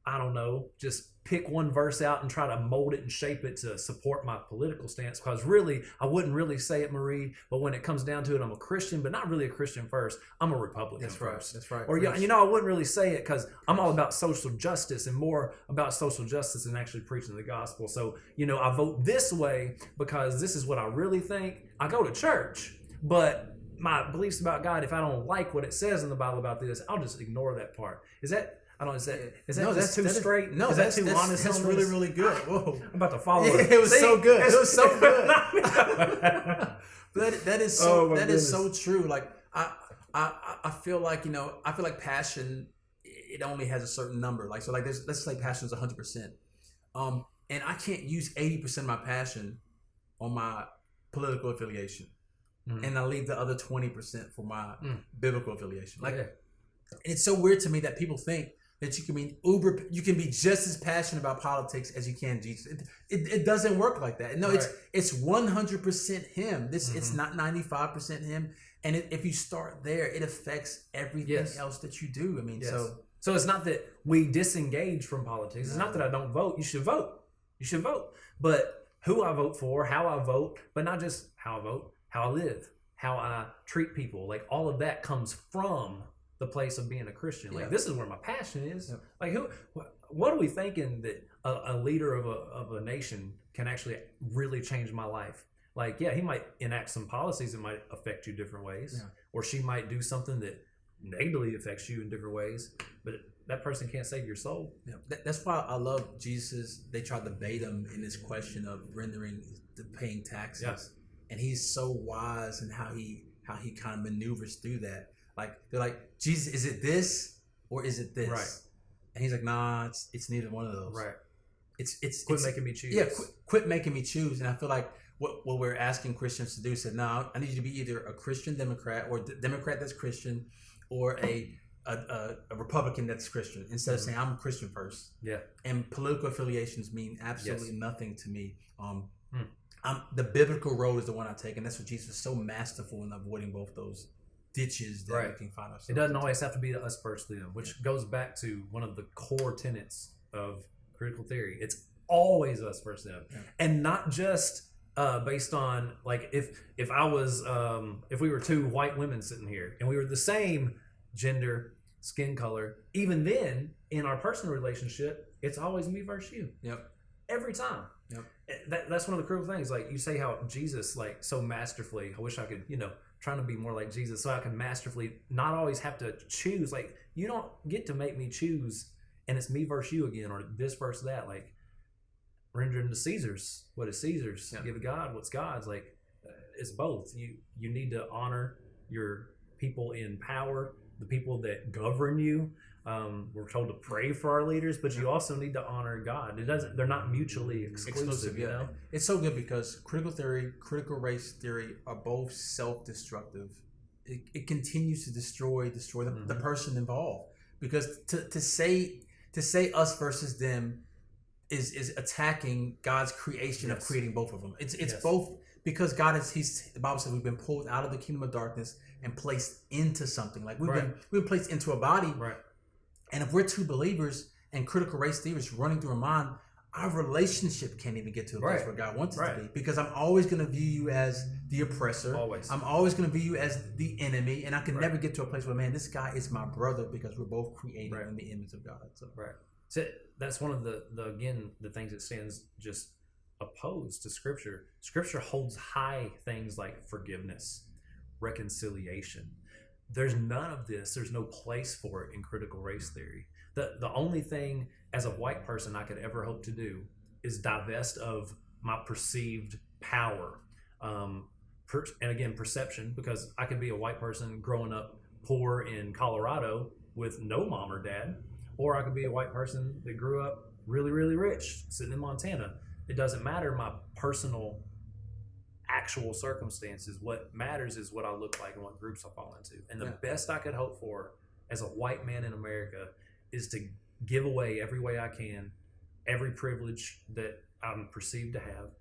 Speaker 2: I don't know, just pick one verse out and try to mold it and shape it to support my political stance. Because really, I wouldn't really say it, Marie, but when it comes down to it, I'm a Christian, but not really a Christian first. I'm a Republican first.
Speaker 3: That's right.
Speaker 2: Or, you know, I wouldn't really say it because I'm all about social justice and more about social justice than actually preaching the gospel. So, you know, I vote this way because this is what I really think. I go to church, but my beliefs about God, if I don't like what it says in the Bible about this, I'll just ignore that part. Is that
Speaker 3: No,
Speaker 2: just too straight?
Speaker 3: No,
Speaker 2: is that too honest?
Speaker 3: That's really, really good. Whoa.
Speaker 2: I'm about to follow it.
Speaker 3: It was
Speaker 2: See?
Speaker 3: so good. It was so good.
Speaker 2: But
Speaker 3: that is so is so true. Like I feel like, you know, I feel like passion, it only has a certain number. Like, so like let's say passion is 100%. And I can't use 80% of my passion on my political affiliation. And I leave the other 20% for my biblical affiliation. Like, it's so weird to me that people think that you can be just as passionate about politics as you can Jesus. It doesn't work like that. No, it's 100% him. It's not 95% him. And if you start there, it affects everything else that you do. I mean,
Speaker 2: so it's not that we disengage from politics. It's not that I don't vote. You should vote. You should vote. But who I vote for, how I vote, but not just how I vote, how I live, how I treat people. Like, all of that comes from the place of being a Christian. Like, this is where my passion is. Like, what are we thinking that a leader of a nation can actually really change my life? Like, he might enact some policies that might affect you different ways, or she might do something that negatively affects you in different ways, but that person can't save your soul.
Speaker 3: That's why I love Jesus. They tried to bait him in this question of paying taxes. And he's so wise in how he kind of maneuvers through that. Like, they're like, Jesus, is it this or is it this?
Speaker 2: Right.
Speaker 3: And he's like, nah, it's neither one of those.
Speaker 2: Right.
Speaker 3: It's
Speaker 2: quit making me choose.
Speaker 3: Yeah, quit making me choose. And I feel like what we're asking Christians to do is say, no, I need you to be either a Christian Democrat or a Democrat that's Christian, or a Republican that's Christian, instead of saying I'm a Christian first. Yeah. And political affiliations mean absolutely nothing to me. The biblical road is the one I take, and that's what Jesus is so masterful in avoiding both those ditches that we can find ourselves.
Speaker 2: It doesn't always have to be us first, though, which goes back to one of the core tenets of critical theory. It's always us first, them, and not just based on, like, if I was if we were two white women sitting here and we were the same gender, skin color, even then in our personal relationship, it's always me versus you. Every time. That's one of the cruel things. Like, you say how Jesus, like, so masterfully, I wish I could, trying to be more like Jesus so I can masterfully not always have to choose. Like, you don't get to make me choose and it's me versus you again, or this versus that. Like, rendering to Caesar's what is Caesar's, give God what's God's. Like, it's both. You need to honor your people in power, the people that govern you. We're told to pray for our leaders, but you also need to honor God. They're not mutually exclusive. You know?
Speaker 3: It's so good because critical theory, critical race theory are both self-destructive. It continues to destroy the person involved, because to say us versus them is attacking God's creation of creating both of them. It's both, because God the Bible says we've been pulled out of the kingdom of darkness and placed into something. Like, we've been placed into a body. And if we're two believers and critical race theory is running through our mind, our relationship can't even get to a place where God wants it to be. Because I'm always going to view you as the oppressor. I'm always going to view you as the enemy. And I can never get to a place where, man, this guy is my brother, because we're both created in the image of God.
Speaker 2: So that's one of the things that stands just opposed to Scripture. Scripture holds high things like forgiveness, reconciliation. There's none of this. There's no place for it in critical race theory. The only thing as a white person I could ever hope to do is divest of my perceived power. And again, perception, because I could be a white person growing up poor in Colorado with no mom or dad, or I could be a white person that grew up really, really rich sitting in Montana. It doesn't matter my personal actual circumstances. What matters is what I look like and what groups I fall into. And the best I could hope for as a white man in America is to give away every way I can, every privilege that I'm perceived to have.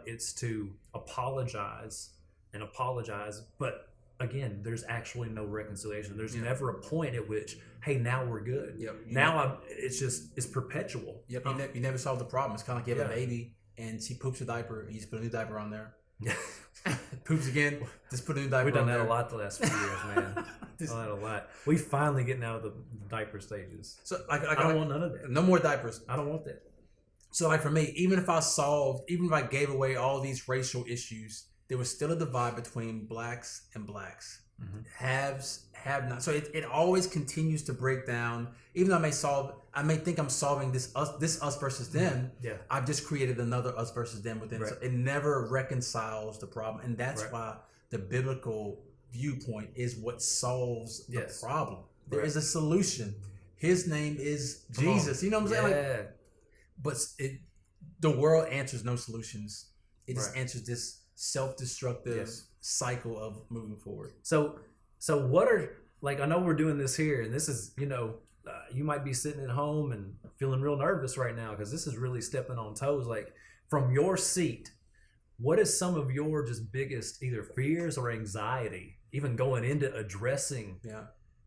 Speaker 2: It's to apologize, but again, there's actually no reconciliation. There's never a point at which, hey, now we're good.
Speaker 3: Yep.
Speaker 2: It's perpetual.
Speaker 3: Yep. You never solve the problem. It's kind of like you have a baby and she poops a diaper. You just put a new diaper on there. Poops again. Just put a new diaper.
Speaker 2: We've done that
Speaker 3: there.
Speaker 2: a lot the last few years, man. Done that a lot. We finally getting out of the diaper stages.
Speaker 3: So
Speaker 2: I don't want none of that.
Speaker 3: No more diapers.
Speaker 2: I don't want that.
Speaker 3: So like for me, even if I gave away all these racial issues, there was still a divide between blacks and blacks. Mm-hmm. Haves, have not. So it always continues to break down. Even though I may think I'm solving this us versus them.
Speaker 2: Yeah.
Speaker 3: I've just created another us versus them within. Right. So it never reconciles the problem. And that's why the biblical viewpoint is what solves the problem. There is a solution. His name is Jesus. You know what I'm saying?
Speaker 2: Yeah.
Speaker 3: But the world answers no solutions. It just answers this self-destructive cycle of moving forward.
Speaker 2: So what are, like, I know we're doing this here, and this is, you might be sitting at home and feeling real nervous right now because this is really stepping on toes. Like, from your seat, what is some of your just biggest either fears or anxiety, even going into addressing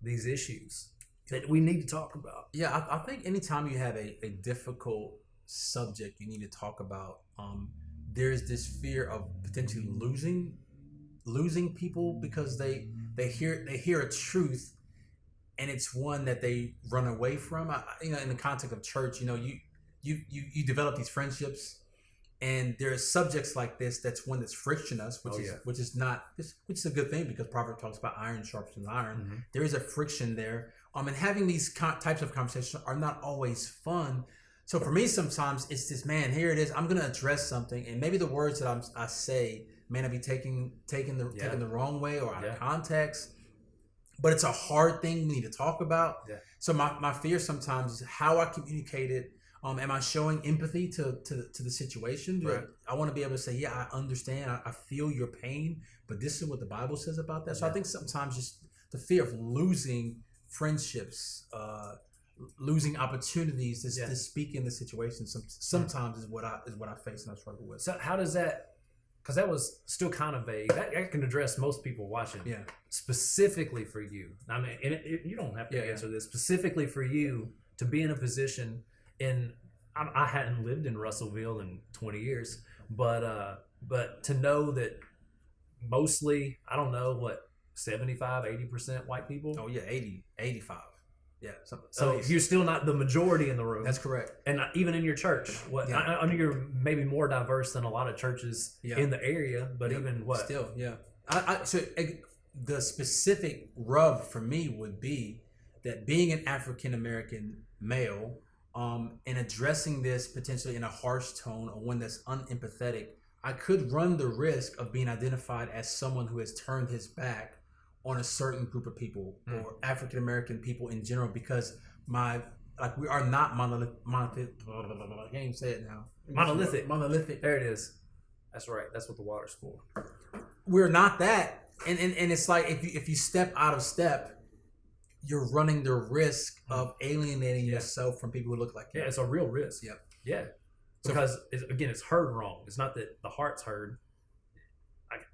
Speaker 2: these issues that we need to talk about?
Speaker 3: Yeah, I think anytime you have a difficult subject you need to talk about, there's this fear of potentially losing people because they hear a truth and it's one that they run away from. In the context of church, you develop these friendships, and there are subjects like this that's one that's frictionless, which is a good thing because Proverbs talks about iron sharpens iron. Mm-hmm. There is a friction there, and having these types of conversations are not always fun. So for me, sometimes it's this, man, here it is. I'm going to address something, and maybe the words that I say may not be taken the wrong way or out of context, but it's a hard thing we need to talk about. Yeah. So my fear sometimes is how I communicate it. Am I showing empathy to the situation? I want to be able to say, yeah, I understand. I feel your pain, but this is what the Bible says about that. So I think sometimes just the fear of losing friendships, losing opportunities to speak in the situation sometimes is what I face and I struggle with.
Speaker 2: So how does that, because that was still kind of vague, that can address most people watching. Specifically for you, I mean, and you don't have to answer this, specifically for you to be in a position I hadn't lived in Russellville in 20 years, but to know that mostly, I don't know, what, 75, 80% white people?
Speaker 3: Oh yeah, 80, 85. Yeah.
Speaker 2: So you're still not the majority in the room.
Speaker 3: That's correct.
Speaker 2: And even in your church, I know you're maybe more diverse than a lot of churches in the area, but even what?
Speaker 3: Still, yeah. The specific rub for me would be that being an African American male, and addressing this potentially in a harsh tone or one that's unempathetic, I could run the risk of being identified as someone who has turned his back on a certain group of people or African American people in general, because we are not monolithic. I can't even say it now. Monolithic.
Speaker 2: There it is. That's right. That's what the water's for.
Speaker 3: We're not that, and it's like if you step out of step, you're running the risk of alienating yourself from people who look like you.
Speaker 2: Yeah, it's a real risk.
Speaker 3: Yep.
Speaker 2: Yeah. Because, it's heard wrong. It's not that the heart's heard.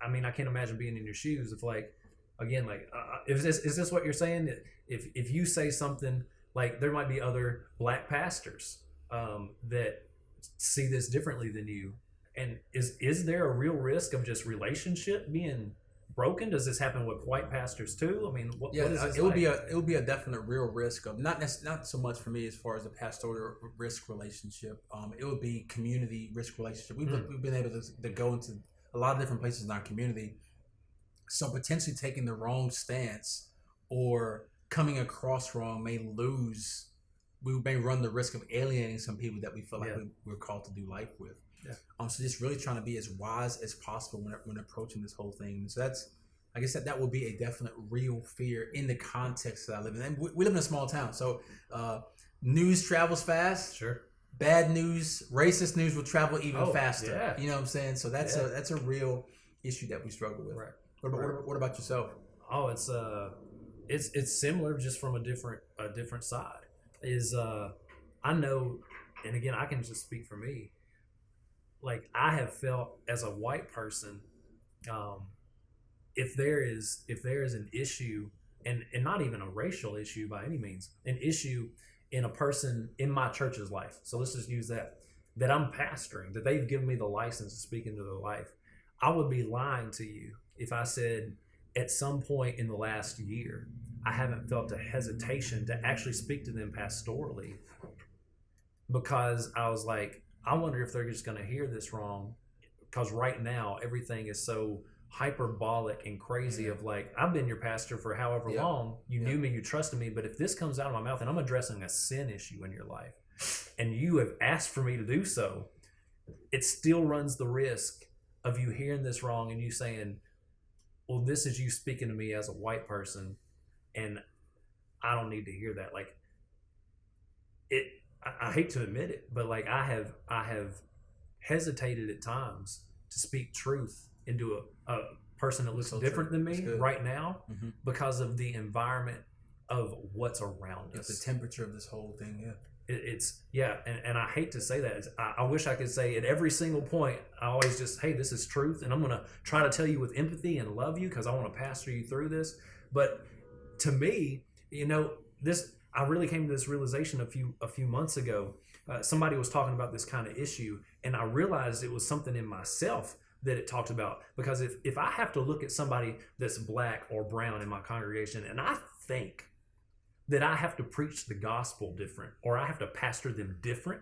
Speaker 2: I mean, I can't imagine being in your shoes if, is this what you're saying? That if you say something, like, there might be other black pastors that see this differently than you. And is there a real risk of just relationship being broken? Does this happen with white pastors too? I mean, what is this?
Speaker 3: It would be a definite real risk of not so much for me as far as a pastoral risk relationship. It would be community risk relationship. We've been able to go into a lot of different places in our community. So potentially taking the wrong stance or coming across wrong we may run the risk of alienating some people that we feel like we're called to do life with. Yeah. So just really trying to be as wise as possible when approaching this whole thing. So I guess that will be a definite real fear in the context that I live in. And we live in a small town, so news travels fast.
Speaker 2: Sure. Bad
Speaker 3: news, racist news will travel even faster. Yeah. You know what I'm saying? So that's a real issue that we struggle with.
Speaker 2: Right.
Speaker 3: What about yourself?
Speaker 2: Oh, it's similar, just from a different side. I know, and again, I can just speak for me. Like, I have felt as a white person, if there is an issue, and not even a racial issue by any means, an issue in a person in my church's life. So let's just use that I'm pastoring, that they've given me the license to speak into their life. I would be lying to you if I said at some point in the last year, I haven't felt a hesitation to actually speak to them pastorally, because I was like, I wonder if they're just going to hear this wrong, because right now everything is so hyperbolic and crazy of like, I've been your pastor for however long, you knew me, you trusted me, but if this comes out of my mouth and I'm addressing a sin issue in your life and you have asked for me to do so, it still runs the risk of you hearing this wrong and you saying, well, this is you speaking to me as a white person and I don't need to hear that. Like, I hate to admit it, but like I have hesitated at times to speak truth into a person that looks so different than me right now, because of the environment of what's around us.
Speaker 3: The temperature of this whole thing,
Speaker 2: and I hate to say that. I wish I could say at every single point, I always just, hey, this is truth, and I'm going to try to tell you with empathy and love you because I want to pastor you through this. But to me, I really came to this realization a few months ago. Somebody was talking about this kind of issue, and I realized it was something in myself that it talked about. Because if I have to look at somebody that's black or brown in my congregation, and I think that I have to preach the gospel different, or I have to pastor them different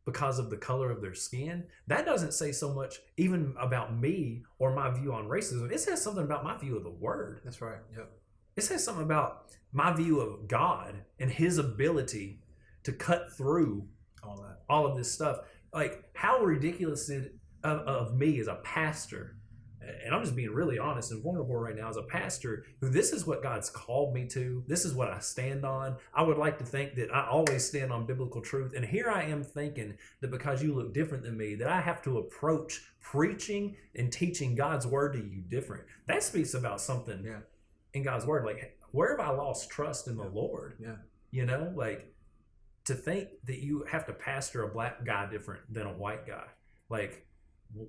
Speaker 2: because of the color of their skin, that doesn't say so much even about me or my view on racism. It says something about my view of the word.
Speaker 3: That's right. Yep.
Speaker 2: It says something about my view of God and his ability to cut through all of this stuff. Like, how ridiculous of me as a pastor, and I'm just being really honest and vulnerable right now, as a pastor, who this is what God's called me to. This is what I stand on. I would like to think that I always stand on biblical truth. And here I am thinking that because you look different than me, that I have to approach preaching and teaching God's word to you different. That speaks about something in God's word. Like, where have I lost trust in the Lord? Like, to think that you have to pastor a black guy different than a white guy. Like,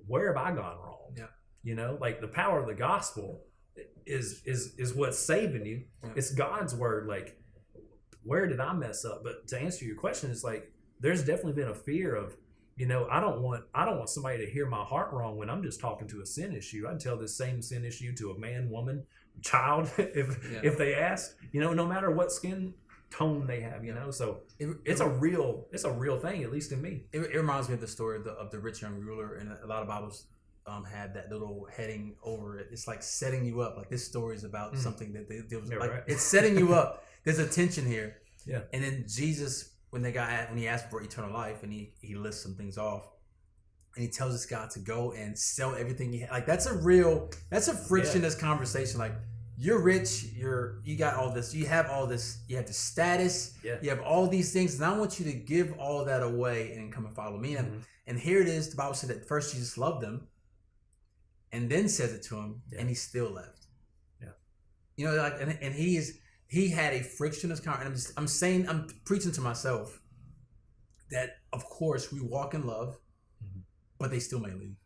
Speaker 2: where have I gone wrong? Like, the power of the gospel is what's saving you. It's God's word. Like, where did I mess up? But to answer your question, it's like, there's definitely been a fear of, I don't want somebody to hear my heart wrong when I'm just talking to a sin issue. I'd tell this same sin issue to a man, woman, child, if they asked, no matter what skin tone they have, so it's a real thing, at least in me.
Speaker 3: It reminds me of the story of the rich young ruler, and a lot of Bibles had that little heading over it. It's like setting you up. Like, this story is about something that it's setting you up. There's a tension here. And then Jesus, when he asked for eternal life, and he lists some things off, and he tells this guy to go and sell everything he had. Like, that's a frictionless conversation. Like, you're rich, you got all this, you have all this, you have the status, you have all these things, and I want you to give all that away and come and follow me. And here it is, the Bible said that first Jesus loved them, and then says it to him, and he still left. And he had a frictionless conversation. I'm preaching to myself that, of course, we walk in love, but they still may leave.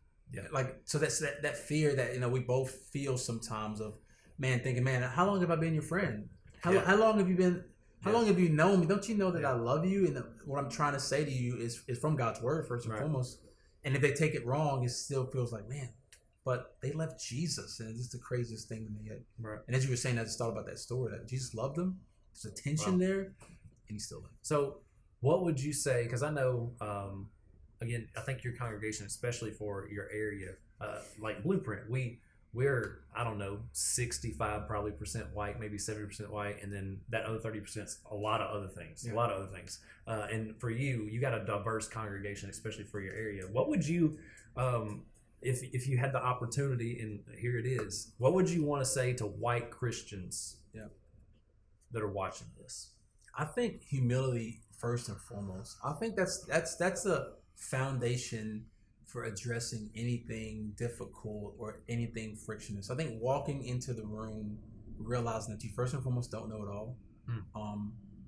Speaker 3: Like, so that's that fear that we both feel sometimes of, thinking, how long have I been your friend? How long have you been? How long have you known me? Don't you know that I love you? And what I'm trying to say to you is from God's word, first and foremost. And if they take it wrong, it still feels like, but they left Jesus, and it's the craziest thing to me yet. And as you were saying, I just thought about that story, that Jesus loved them. There's a tension there, and he still left.
Speaker 2: So what would you say, because I know, again, I think your congregation, especially for your area, like Blueprint, we're, I don't know, 65 probably % white, maybe 70% white, and then that other 30% is a lot of other things. And for you got a diverse congregation, especially for your area. What would you, if you had the opportunity, and here it is, what would you want to say to white Christians that are watching this?
Speaker 3: I think humility first and foremost. I think that's a foundation for addressing anything difficult or anything frictionless. I think walking into the room, realizing that you first and foremost don't know it all.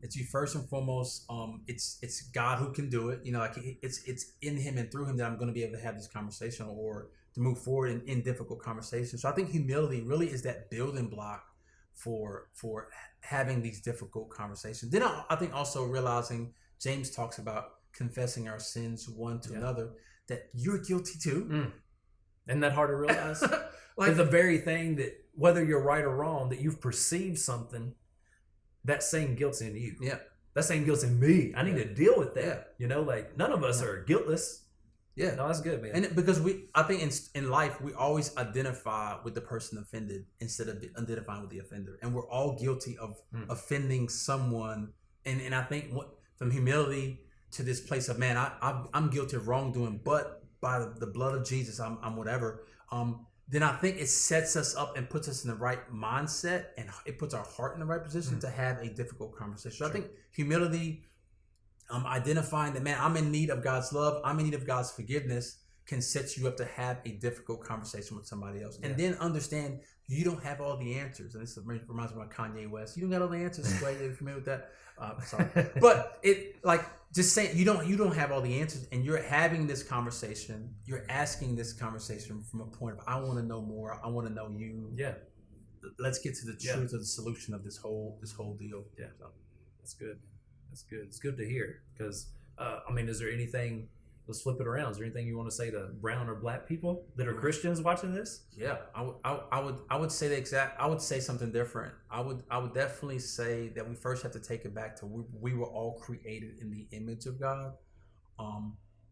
Speaker 3: That you first and foremost, it's God who can do it. Like, it's in Him and through Him that I'm going to be able to have this conversation or move forward in difficult conversations. So I think humility really is that building block for having these difficult conversations. Then I think also realizing James talks about confessing our sins one to another, that you're guilty too.
Speaker 2: Isn't that hard to realize?
Speaker 3: Like
Speaker 2: the very thing that, whether you're right or wrong, that you've perceived something, that same guilt's in you.
Speaker 3: Yeah.
Speaker 2: That same guilt's in me. I need to deal with that.
Speaker 3: Yeah.
Speaker 2: You know, like none of us are guiltless.
Speaker 3: Yeah.
Speaker 2: No, that's good, man.
Speaker 3: And because I think in life, we always identify with the person offended instead of identifying with the offender. And we're all guilty of offending someone. And I think from humility to this place of, man, I'm guilty of wrongdoing, but by the blood of Jesus, I'm whatever. Then I think it sets us up and puts us in the right mindset, and it puts our heart in the right position to have a difficult conversation. So I think humility, identifying that, man, I'm in need of God's love, I'm in need of God's forgiveness, can set you up to have a difficult conversation with somebody else. And then understand you don't have all the answers. And this reminds me of Kanye West. You don't got all the answers. Are you familiar with that? Sorry. But it, like, just saying you don't have all the answers, and you're having this conversation, you're asking this conversation from a point of, I want to know more, I want to know you.
Speaker 2: Yeah.
Speaker 3: Let's get to the truth of the solution of this whole deal.
Speaker 2: Yeah. So, that's good. That's good. It's good to hear, because I mean, is there anything, let's flip it around, is there anything you want to say to brown or black people that are Christians watching this?
Speaker 3: Yeah, I would say I would say something different. I would definitely say that we first have to take it back to we were all created in the image of God,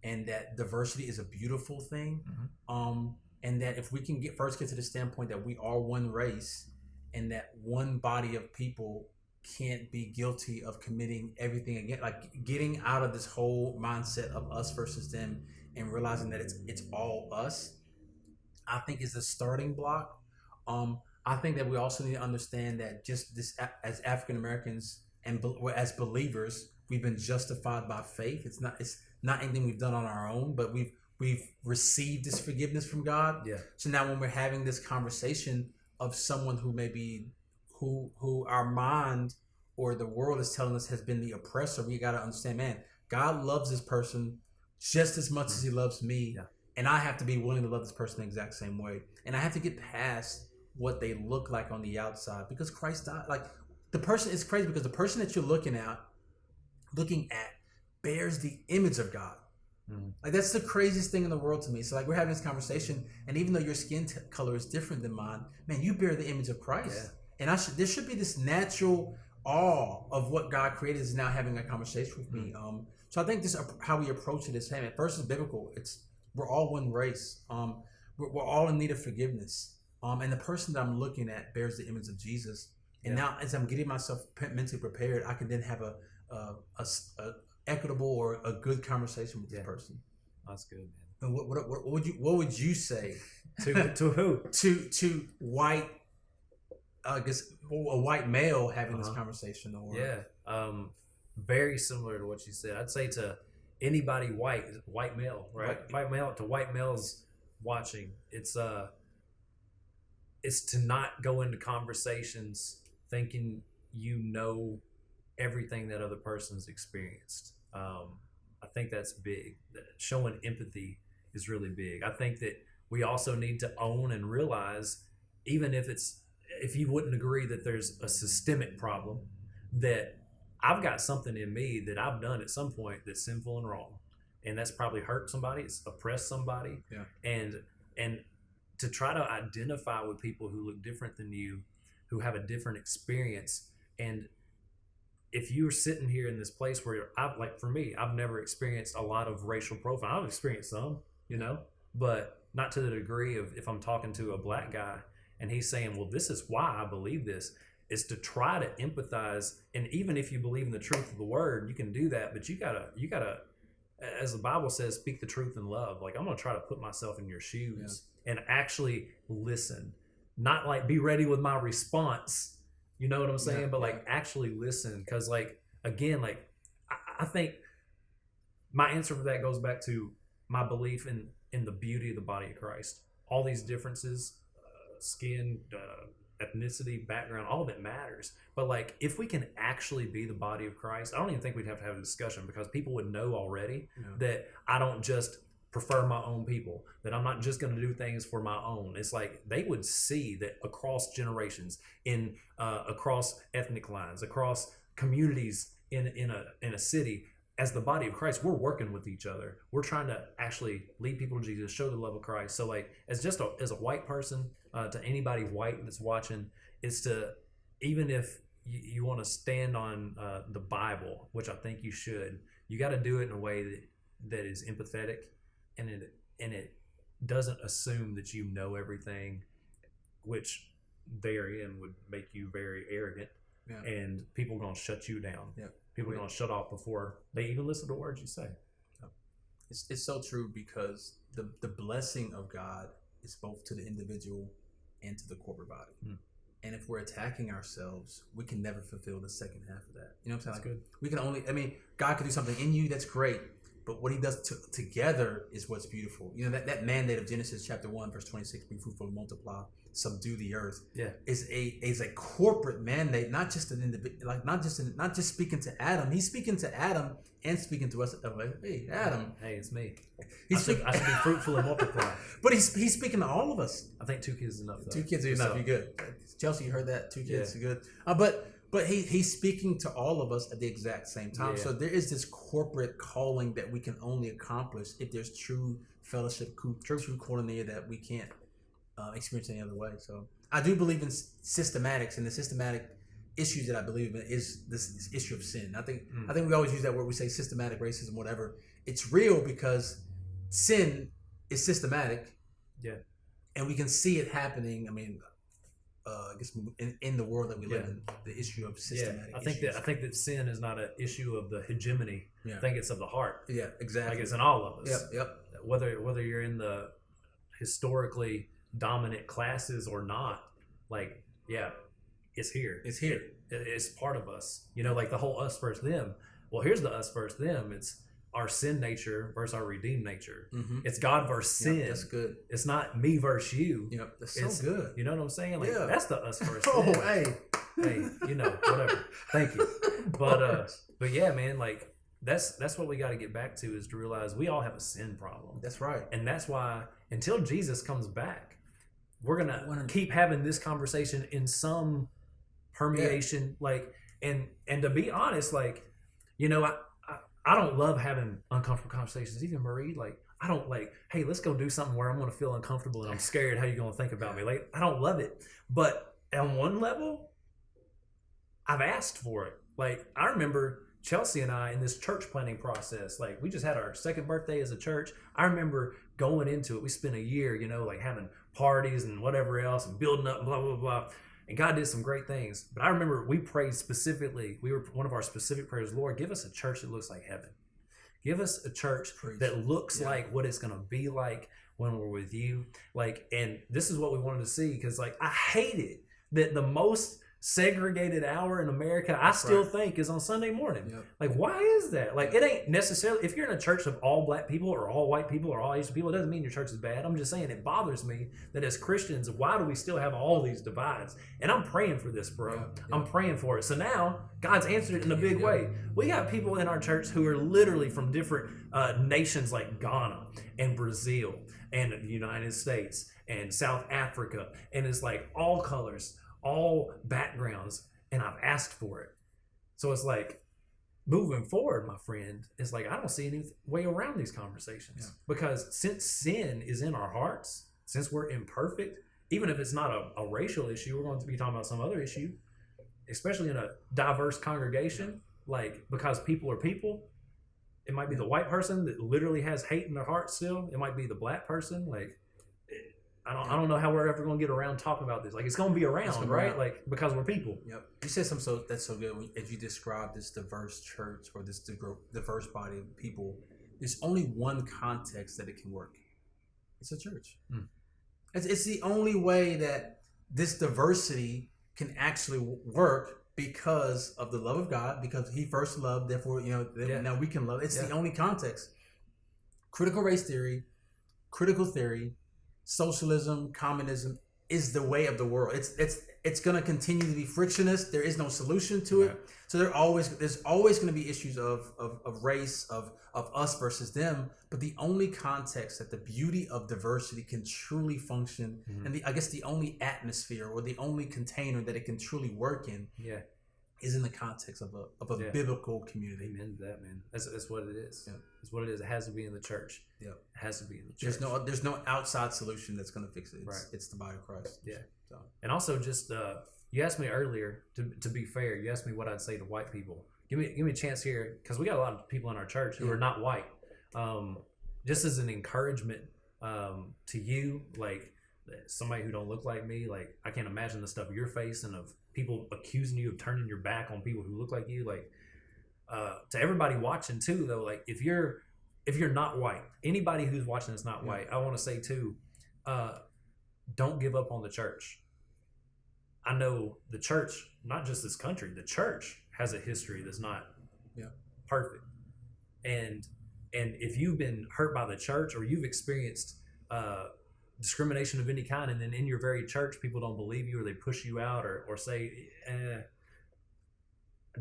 Speaker 3: and that diversity is a beautiful thing, and that if we can get to the standpoint that we are one race, and that one body of people can't be guilty of committing everything again, like getting out of this whole mindset of us versus them and realizing that it's all us, I think is the starting block. I think that we also need to understand that just this, as African Americans and as believers, we've been justified by faith. It's not anything we've done on our own, but we've received this forgiveness from God.
Speaker 2: Yeah.
Speaker 3: So now when we're having this conversation of someone who maybe who our mind or the world is telling us has been the oppressor, we got to understand, man, God loves this person just as much as he loves me. Yeah. And I have to be willing to love this person the exact same way. And I have to get past what they look like on the outside, because Christ died. Like, the person is crazy, because the person that you're looking at bears the image of God. Like, that's the craziest thing in the world to me. So, like, we're having this conversation, and even though your skin color is different than mine, man, you bear the image of Christ. Yeah. And there should be this natural awe of what God created is now having a conversation with me. So I think this how we approach it is, hey, man, first is biblical. We're all one race. We're all in need of forgiveness. And the person that I'm looking at bears the image of Jesus. And now, as I'm getting myself mentally prepared, I can then have a equitable or a good conversation with this person.
Speaker 2: That's good, man.
Speaker 3: And what would you say
Speaker 2: to who?
Speaker 3: To white, I guess, a white male having this conversation? Or
Speaker 2: very similar to what you said. I'd say to anybody white male, right? White male, to white males watching, it's to not go into conversations thinking you know everything that other person's experienced. I think that's big. Showing empathy is really big. I think that we also need to own and realize, even if you wouldn't agree that there's a systemic problem, that I've got something in me that I've done at some point that's sinful and wrong, and that's probably hurt somebody, it's oppressed somebody. And to try to identify with people who look different than you, who have a different experience. And if you're sitting here in this place where for me, I've never experienced a lot of racial profiling. I've experienced some, but not to the degree of, if I'm talking to a black guy and he's saying, well, this is why I believe this, is to try to empathize. And even if you believe in the truth of the word, you can do that, but you gotta, as the Bible says, speak the truth in love. Like, I'm going to try to put myself in your shoes and actually listen, not like be ready with my response. You know what I'm saying? But like, actually listen. Cause like, again, like I think my answer for that goes back to my belief in the beauty of the body of Christ. All these differences, skin, ethnicity, background, all of it matters. But like, if we can actually be the body of Christ, I don't even think we'd have to have a discussion, because people would know already that I don't just prefer my own people, that I'm not just going to do things for my own. It's like they would see that across generations, across ethnic lines, across communities in a city, as the body of Christ, we're working with each other. We're trying to actually lead people to Jesus, show the love of Christ. So like, as a white person, to anybody white that's watching, is to, even if you want to stand on the Bible, which I think you should, you got to do it in a way that is empathetic, and it doesn't assume that you know everything, which therein would make you very arrogant, and people are going to shut you down. People are going to shut off before they even listen to words you say.
Speaker 3: It's so true, because the blessing of God is both to the individual and to the corporate body. And if we're attacking ourselves, we can never fulfill the second half of that. You know what I'm saying?
Speaker 2: That's good.
Speaker 3: We can only, God could do something in you, that's great. But what he does together is what's beautiful. You know, that mandate of Genesis chapter 1, verse 26, be fruitful and multiply, subdue the earth, is a corporate mandate, not just an individual, like not just speaking to Adam. He's speaking to Adam and speaking to us. Like, hey, Adam.
Speaker 2: Hey, it's me.
Speaker 3: I
Speaker 2: should be fruitful and multiply.
Speaker 3: But he's speaking to all of us.
Speaker 2: I think 2 kids is enough, though.
Speaker 3: 2 kids are enough. You're good. Chelsea, you heard that? 2 kids are good. But he's speaking to all of us at the exact same time. Yeah. So there is this corporate calling that we can only accomplish if there's true fellowship, true koinonia that we can't experience any other way. So I do believe in systematics, and the systematic issues that I believe in is this issue of sin. I think we always use that word. We say systematic racism, whatever. It's real because sin is systematic. Yeah, and we can see it happening. I guess in the world that we live in, the issue of systematic.
Speaker 2: I think that sin is not an issue of the hegemony. I think it's of the heart.
Speaker 3: Yeah, exactly.
Speaker 2: Like it's in all of us.
Speaker 3: Yep.
Speaker 2: Whether you're in the historically dominant classes or not, like it's here.
Speaker 3: It's here.
Speaker 2: It's part of us. You know, like the whole us versus them. Well, here's the us versus them. It's our sin nature versus our redeemed nature. It's God versus sin.
Speaker 3: That's good.
Speaker 2: It's not me versus you.
Speaker 3: Yep, that's so good.
Speaker 2: You know what I'm saying? Like that's the us versus
Speaker 3: them.
Speaker 2: Hey, you know, whatever. Thank you. But yeah, man, like that's what we got to get back to, is to realize we all have a sin problem.
Speaker 3: That's right.
Speaker 2: And that's why until Jesus comes back, we're gonna keep having this conversation in some permeation. Like, and to be honest, like, you know, I don't love having uncomfortable conversations. Even Marie, like, I don't like, hey, let's go do something where I'm going to feel uncomfortable and I'm scared how you're going to think about me. Like, I don't love it. But on one level, I've asked for it. Like, I remember Chelsea and I in this church planning process, like, we just had our second birthday as a church. I remember going into it. We spent a year, you know, like having parties and whatever else and building up and blah, blah, blah. And God did some great things. But I remember we prayed specifically. One of our specific prayers, Lord, give us a church that looks like heaven. Give us a church that looks like what it's going to be like when we're with you. Like, and this is what we wanted to see, because, like, I hate it that the most segregated hour in America, I still think, is on Sunday morning. Like, why is that? Like, it ain't necessarily, if you're in a church of all black people or all white people or all Asian people, it doesn't mean your church is bad. I'm just saying it bothers me that as Christians, why do we still have all these divides? And I'm praying for this, bro. I'm praying for it. So now God's answered it in a big way. We got people in our church who are literally from different nations, like Ghana and Brazil and the United States and South Africa. And it's like all colors, all backgrounds, and I've asked for it. So it's like, moving forward, my friend, it's like, I don't see any way around these conversations. Because since sin is in our hearts, since we're imperfect, even if it's not a racial issue, we're going to be talking about some other issue, especially in a diverse congregation, like, because people are people. It might be the white person that literally has hate in their heart still. It might be the black person. Like, I don't know how we're ever going to get around talking about this. Like, it's going to be around, right? Like, because we're people.
Speaker 3: Yep. You said something that's so good. As you describe this diverse church or this diverse body of people, there's only one context that it can work. It's a church. It's the only way that this diversity can actually work, because of the love of God, because He first loved, therefore, you know, now we can love. It's the only context. Critical race theory, critical theory, socialism, communism, is the way of the world. It's going to continue to be frictionless. There is no solution to it. So there's always going to be issues of race, of us versus them. But the only context that the beauty of diversity can truly function, and I guess the only atmosphere or the only container that it can truly work in, is in the context of a biblical community.
Speaker 2: Amen to that, man. That's what it is. Yeah. It's what it is. It has to be in the church. Yeah. It has to be in the church.
Speaker 3: There's no outside solution that's going to fix it. It's the body of Christ.
Speaker 2: Yeah. So. And also, just you asked me earlier, to be fair, you asked me what I'd say to white people. Give me a chance here, because we got a lot of people in our church who are not white. Just as an encouragement to you, like somebody who don't look like me, like I can't imagine the stuff you're facing of people accusing you of turning your back on people who look like you. Like to everybody watching too, though, like if you're not white, anybody who's watching is not white, I want to say too, don't give up on the church. I know the church, not just this country, the church has a history that's not perfect. And if you've been hurt by the church, or you've experienced discrimination of any kind, and then in your very church people don't believe you, or they push you out, or say,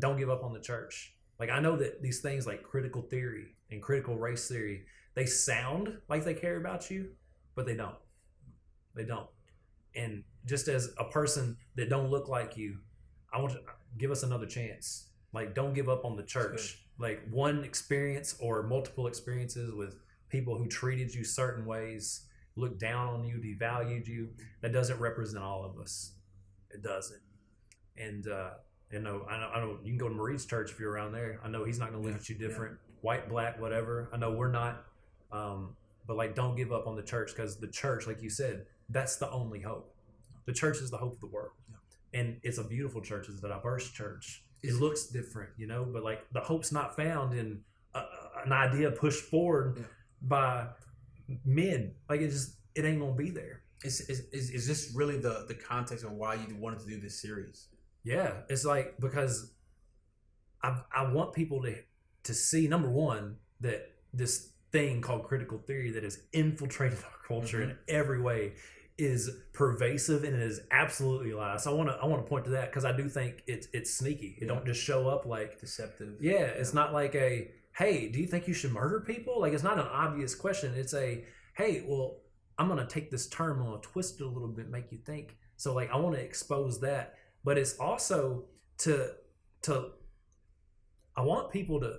Speaker 2: don't give up on the church. Like, I know that these things like critical theory and critical race theory, they sound like they care about you, but they don't. And just as a person that don't look like you, I want you to give us another chance. Like, don't give up on the church. Like, one experience or multiple experiences with people who treated you certain ways, looked down on you, devalued you, that doesn't represent all of us. It doesn't. And I know you can go to Marie's church if you're around there. I know he's not going to look at you different, white, black, whatever. I know we're not. But like, don't give up on the church, because the church, like you said, that's the only hope. The church is the hope of the world. And it's a beautiful church. It's a diverse church. It looks different, but like the hope's not found in an idea pushed forward by men. Like, it ain't gonna be there.
Speaker 3: Is this really the context of why you wanted to do this series?
Speaker 2: Yeah, it's like, because I want people to see, number one, that this thing called critical theory that has infiltrated our culture in every way is pervasive, and it is absolutely lies. So I want to point to that, because I do think it's sneaky. It don't just show up like
Speaker 3: deceptive.
Speaker 2: Yeah, it's not like a, hey, do you think you should murder people? Like, it's not an obvious question. It's a, hey, well, I'm gonna take this term, I'm gonna twist it a little bit, make you think. So like, I want to expose that, but it's also to I want people to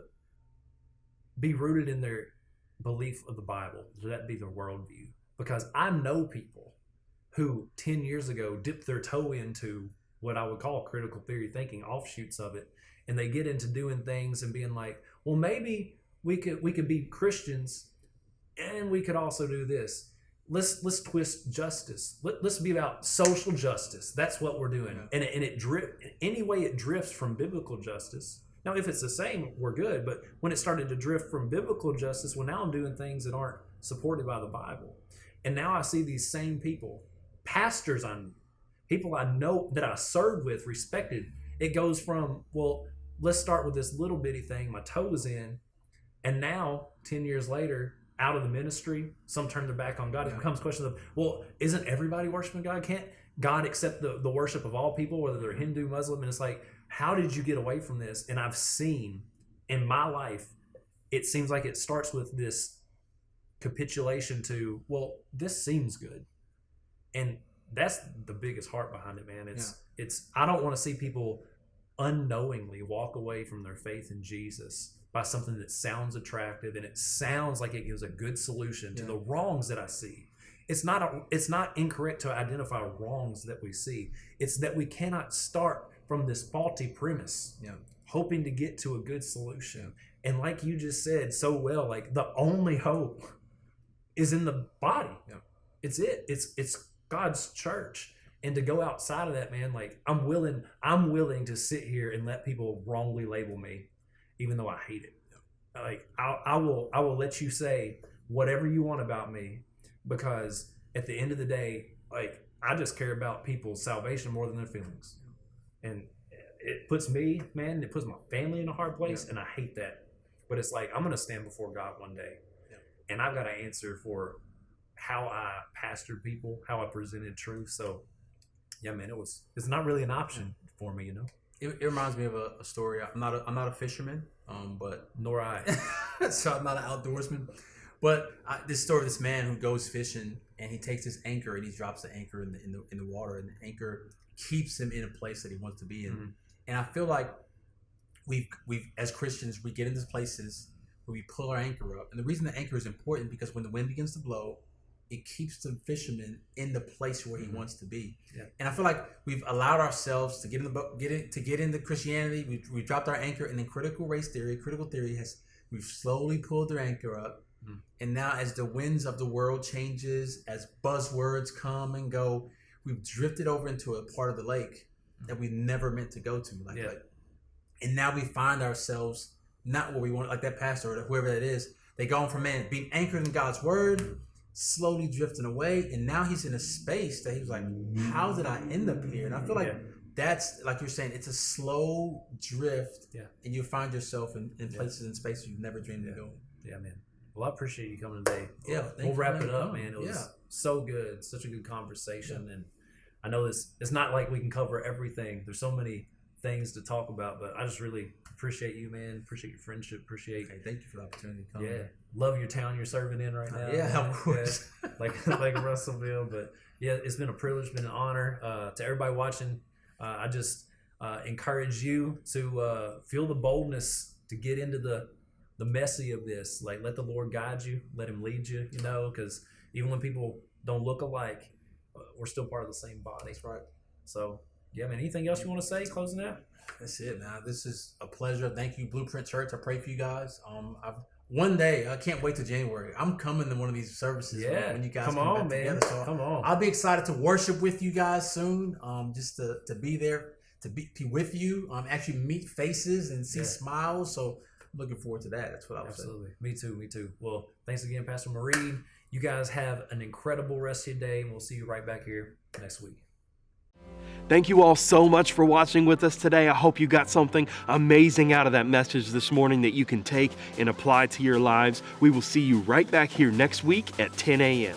Speaker 2: be rooted in their belief of the Bible, so that be their worldview. Because I know people who 10 years ago dipped their toe into what I would call critical theory thinking, offshoots of it, and they get into doing things and being like, well, maybe we could be Christians and we could also do this. Let's twist justice. Let's be about social justice. That's what we're doing. And it drifts from biblical justice. Now, if it's the same, we're good. But when it started to drift from biblical justice, well, now I'm doing things that aren't supported by the Bible. And now I see these same people, pastors people I know that I served with, respected. It goes from, well, let's start with this little bitty thing my toe was in. And now, 10 years later, out of the ministry, some turn their back on God. It becomes a question of, well, isn't everybody worshiping God? Can't God accept the worship of all people, whether they're Hindu, Muslim? And it's like, how did you get away from this? And I've seen in my life, it seems like it starts with this capitulation to, well, this seems good. And that's the biggest heart behind it, man. It's I don't want to see people unknowingly walk away from their faith in Jesus by something that sounds attractive and it sounds like it gives a good solution to the wrongs that I see. It's not incorrect to identify wrongs that we see. It's that we cannot start from this faulty premise, hoping to get to a good solution. And like you just said so well, like the only hope is in the body. It's God's church. And to go outside of that, man, like I'm willing to sit here and let people wrongly label me, even though I hate it. Like I will let you say whatever you want about me, because at the end of the day, like I just care about people's salvation more than their feelings. And it puts me, man, it puts my family in a hard place, and I hate that. But it's like, I'm going to stand before God one day, and I've got to answer for how I pastored people, how I presented truth. So yeah, man, it's not really an option for me, you know.
Speaker 3: It reminds me of a story. I'm not a fisherman, but
Speaker 2: Nor I.
Speaker 3: so I'm not an outdoorsman. But this story of this man who goes fishing and he takes his anchor and he drops the anchor in the water, and the anchor keeps him in a place that he wants to be in. Mm-hmm. And I feel like we've as Christians, we get into places where we pull our anchor up, and the reason the anchor is important because when the wind begins to blow, it keeps the fisherman in the place where he wants to be. Yeah. And I feel like we've allowed ourselves to get into Christianity. We've dropped our anchor, and then critical theory we've slowly pulled their anchor up. Mm. And now as the winds of the world changes, as buzzwords come and go, we've drifted over into a part of the lake that we never meant to go to. And now we find ourselves not where we want, like that pastor or whoever that is. They go from being anchored in God's word, slowly drifting away, and now he's in a space that he's like, how did I end up here? And I feel like that's, like you're saying, it's a slow drift, and you find yourself in places and spaces you've never dreamed of going.
Speaker 2: Yeah, man. Well, I appreciate you coming today.
Speaker 3: Yeah,
Speaker 2: we'll wrap it up, man. It was so good, such a good conversation, and I know it's not like we can cover everything. There's so many things to talk about, but I just really appreciate you, man. Appreciate your friendship.
Speaker 3: Thank you for the opportunity to come.
Speaker 2: Yeah, love your town you're serving in right now.
Speaker 3: Yeah, of course.
Speaker 2: like Russellville, but yeah, it's been a privilege, been an honor. To everybody watching, I just encourage you to feel the boldness to get into the messy of this. Like, let the Lord guide you, let Him lead you. You know, because even when people don't look alike, we're still part of the same body.
Speaker 3: That's right.
Speaker 2: So. Yeah, man. Anything else you want to say closing out?
Speaker 3: That's it, man. This is a pleasure. Thank you, Blueprint Church. I pray for you guys. One day, I can't wait till January. I'm coming to one of these services when you guys come back together. So
Speaker 2: come on.
Speaker 3: I'll be excited to worship with you guys soon. Just to be there, to be with you. Actually meet faces and see smiles. So I'm looking forward to that. That's what I was saying.
Speaker 2: Absolutely. Me too. Well, thanks again, Pastor Mareed. You guys have an incredible rest of your day, and we'll see you right back here next week.
Speaker 1: Thank you all so much for watching with us today. I hope you got something amazing out of that message this morning that you can take and apply to your lives. We will see you right back here next week at 10 a.m.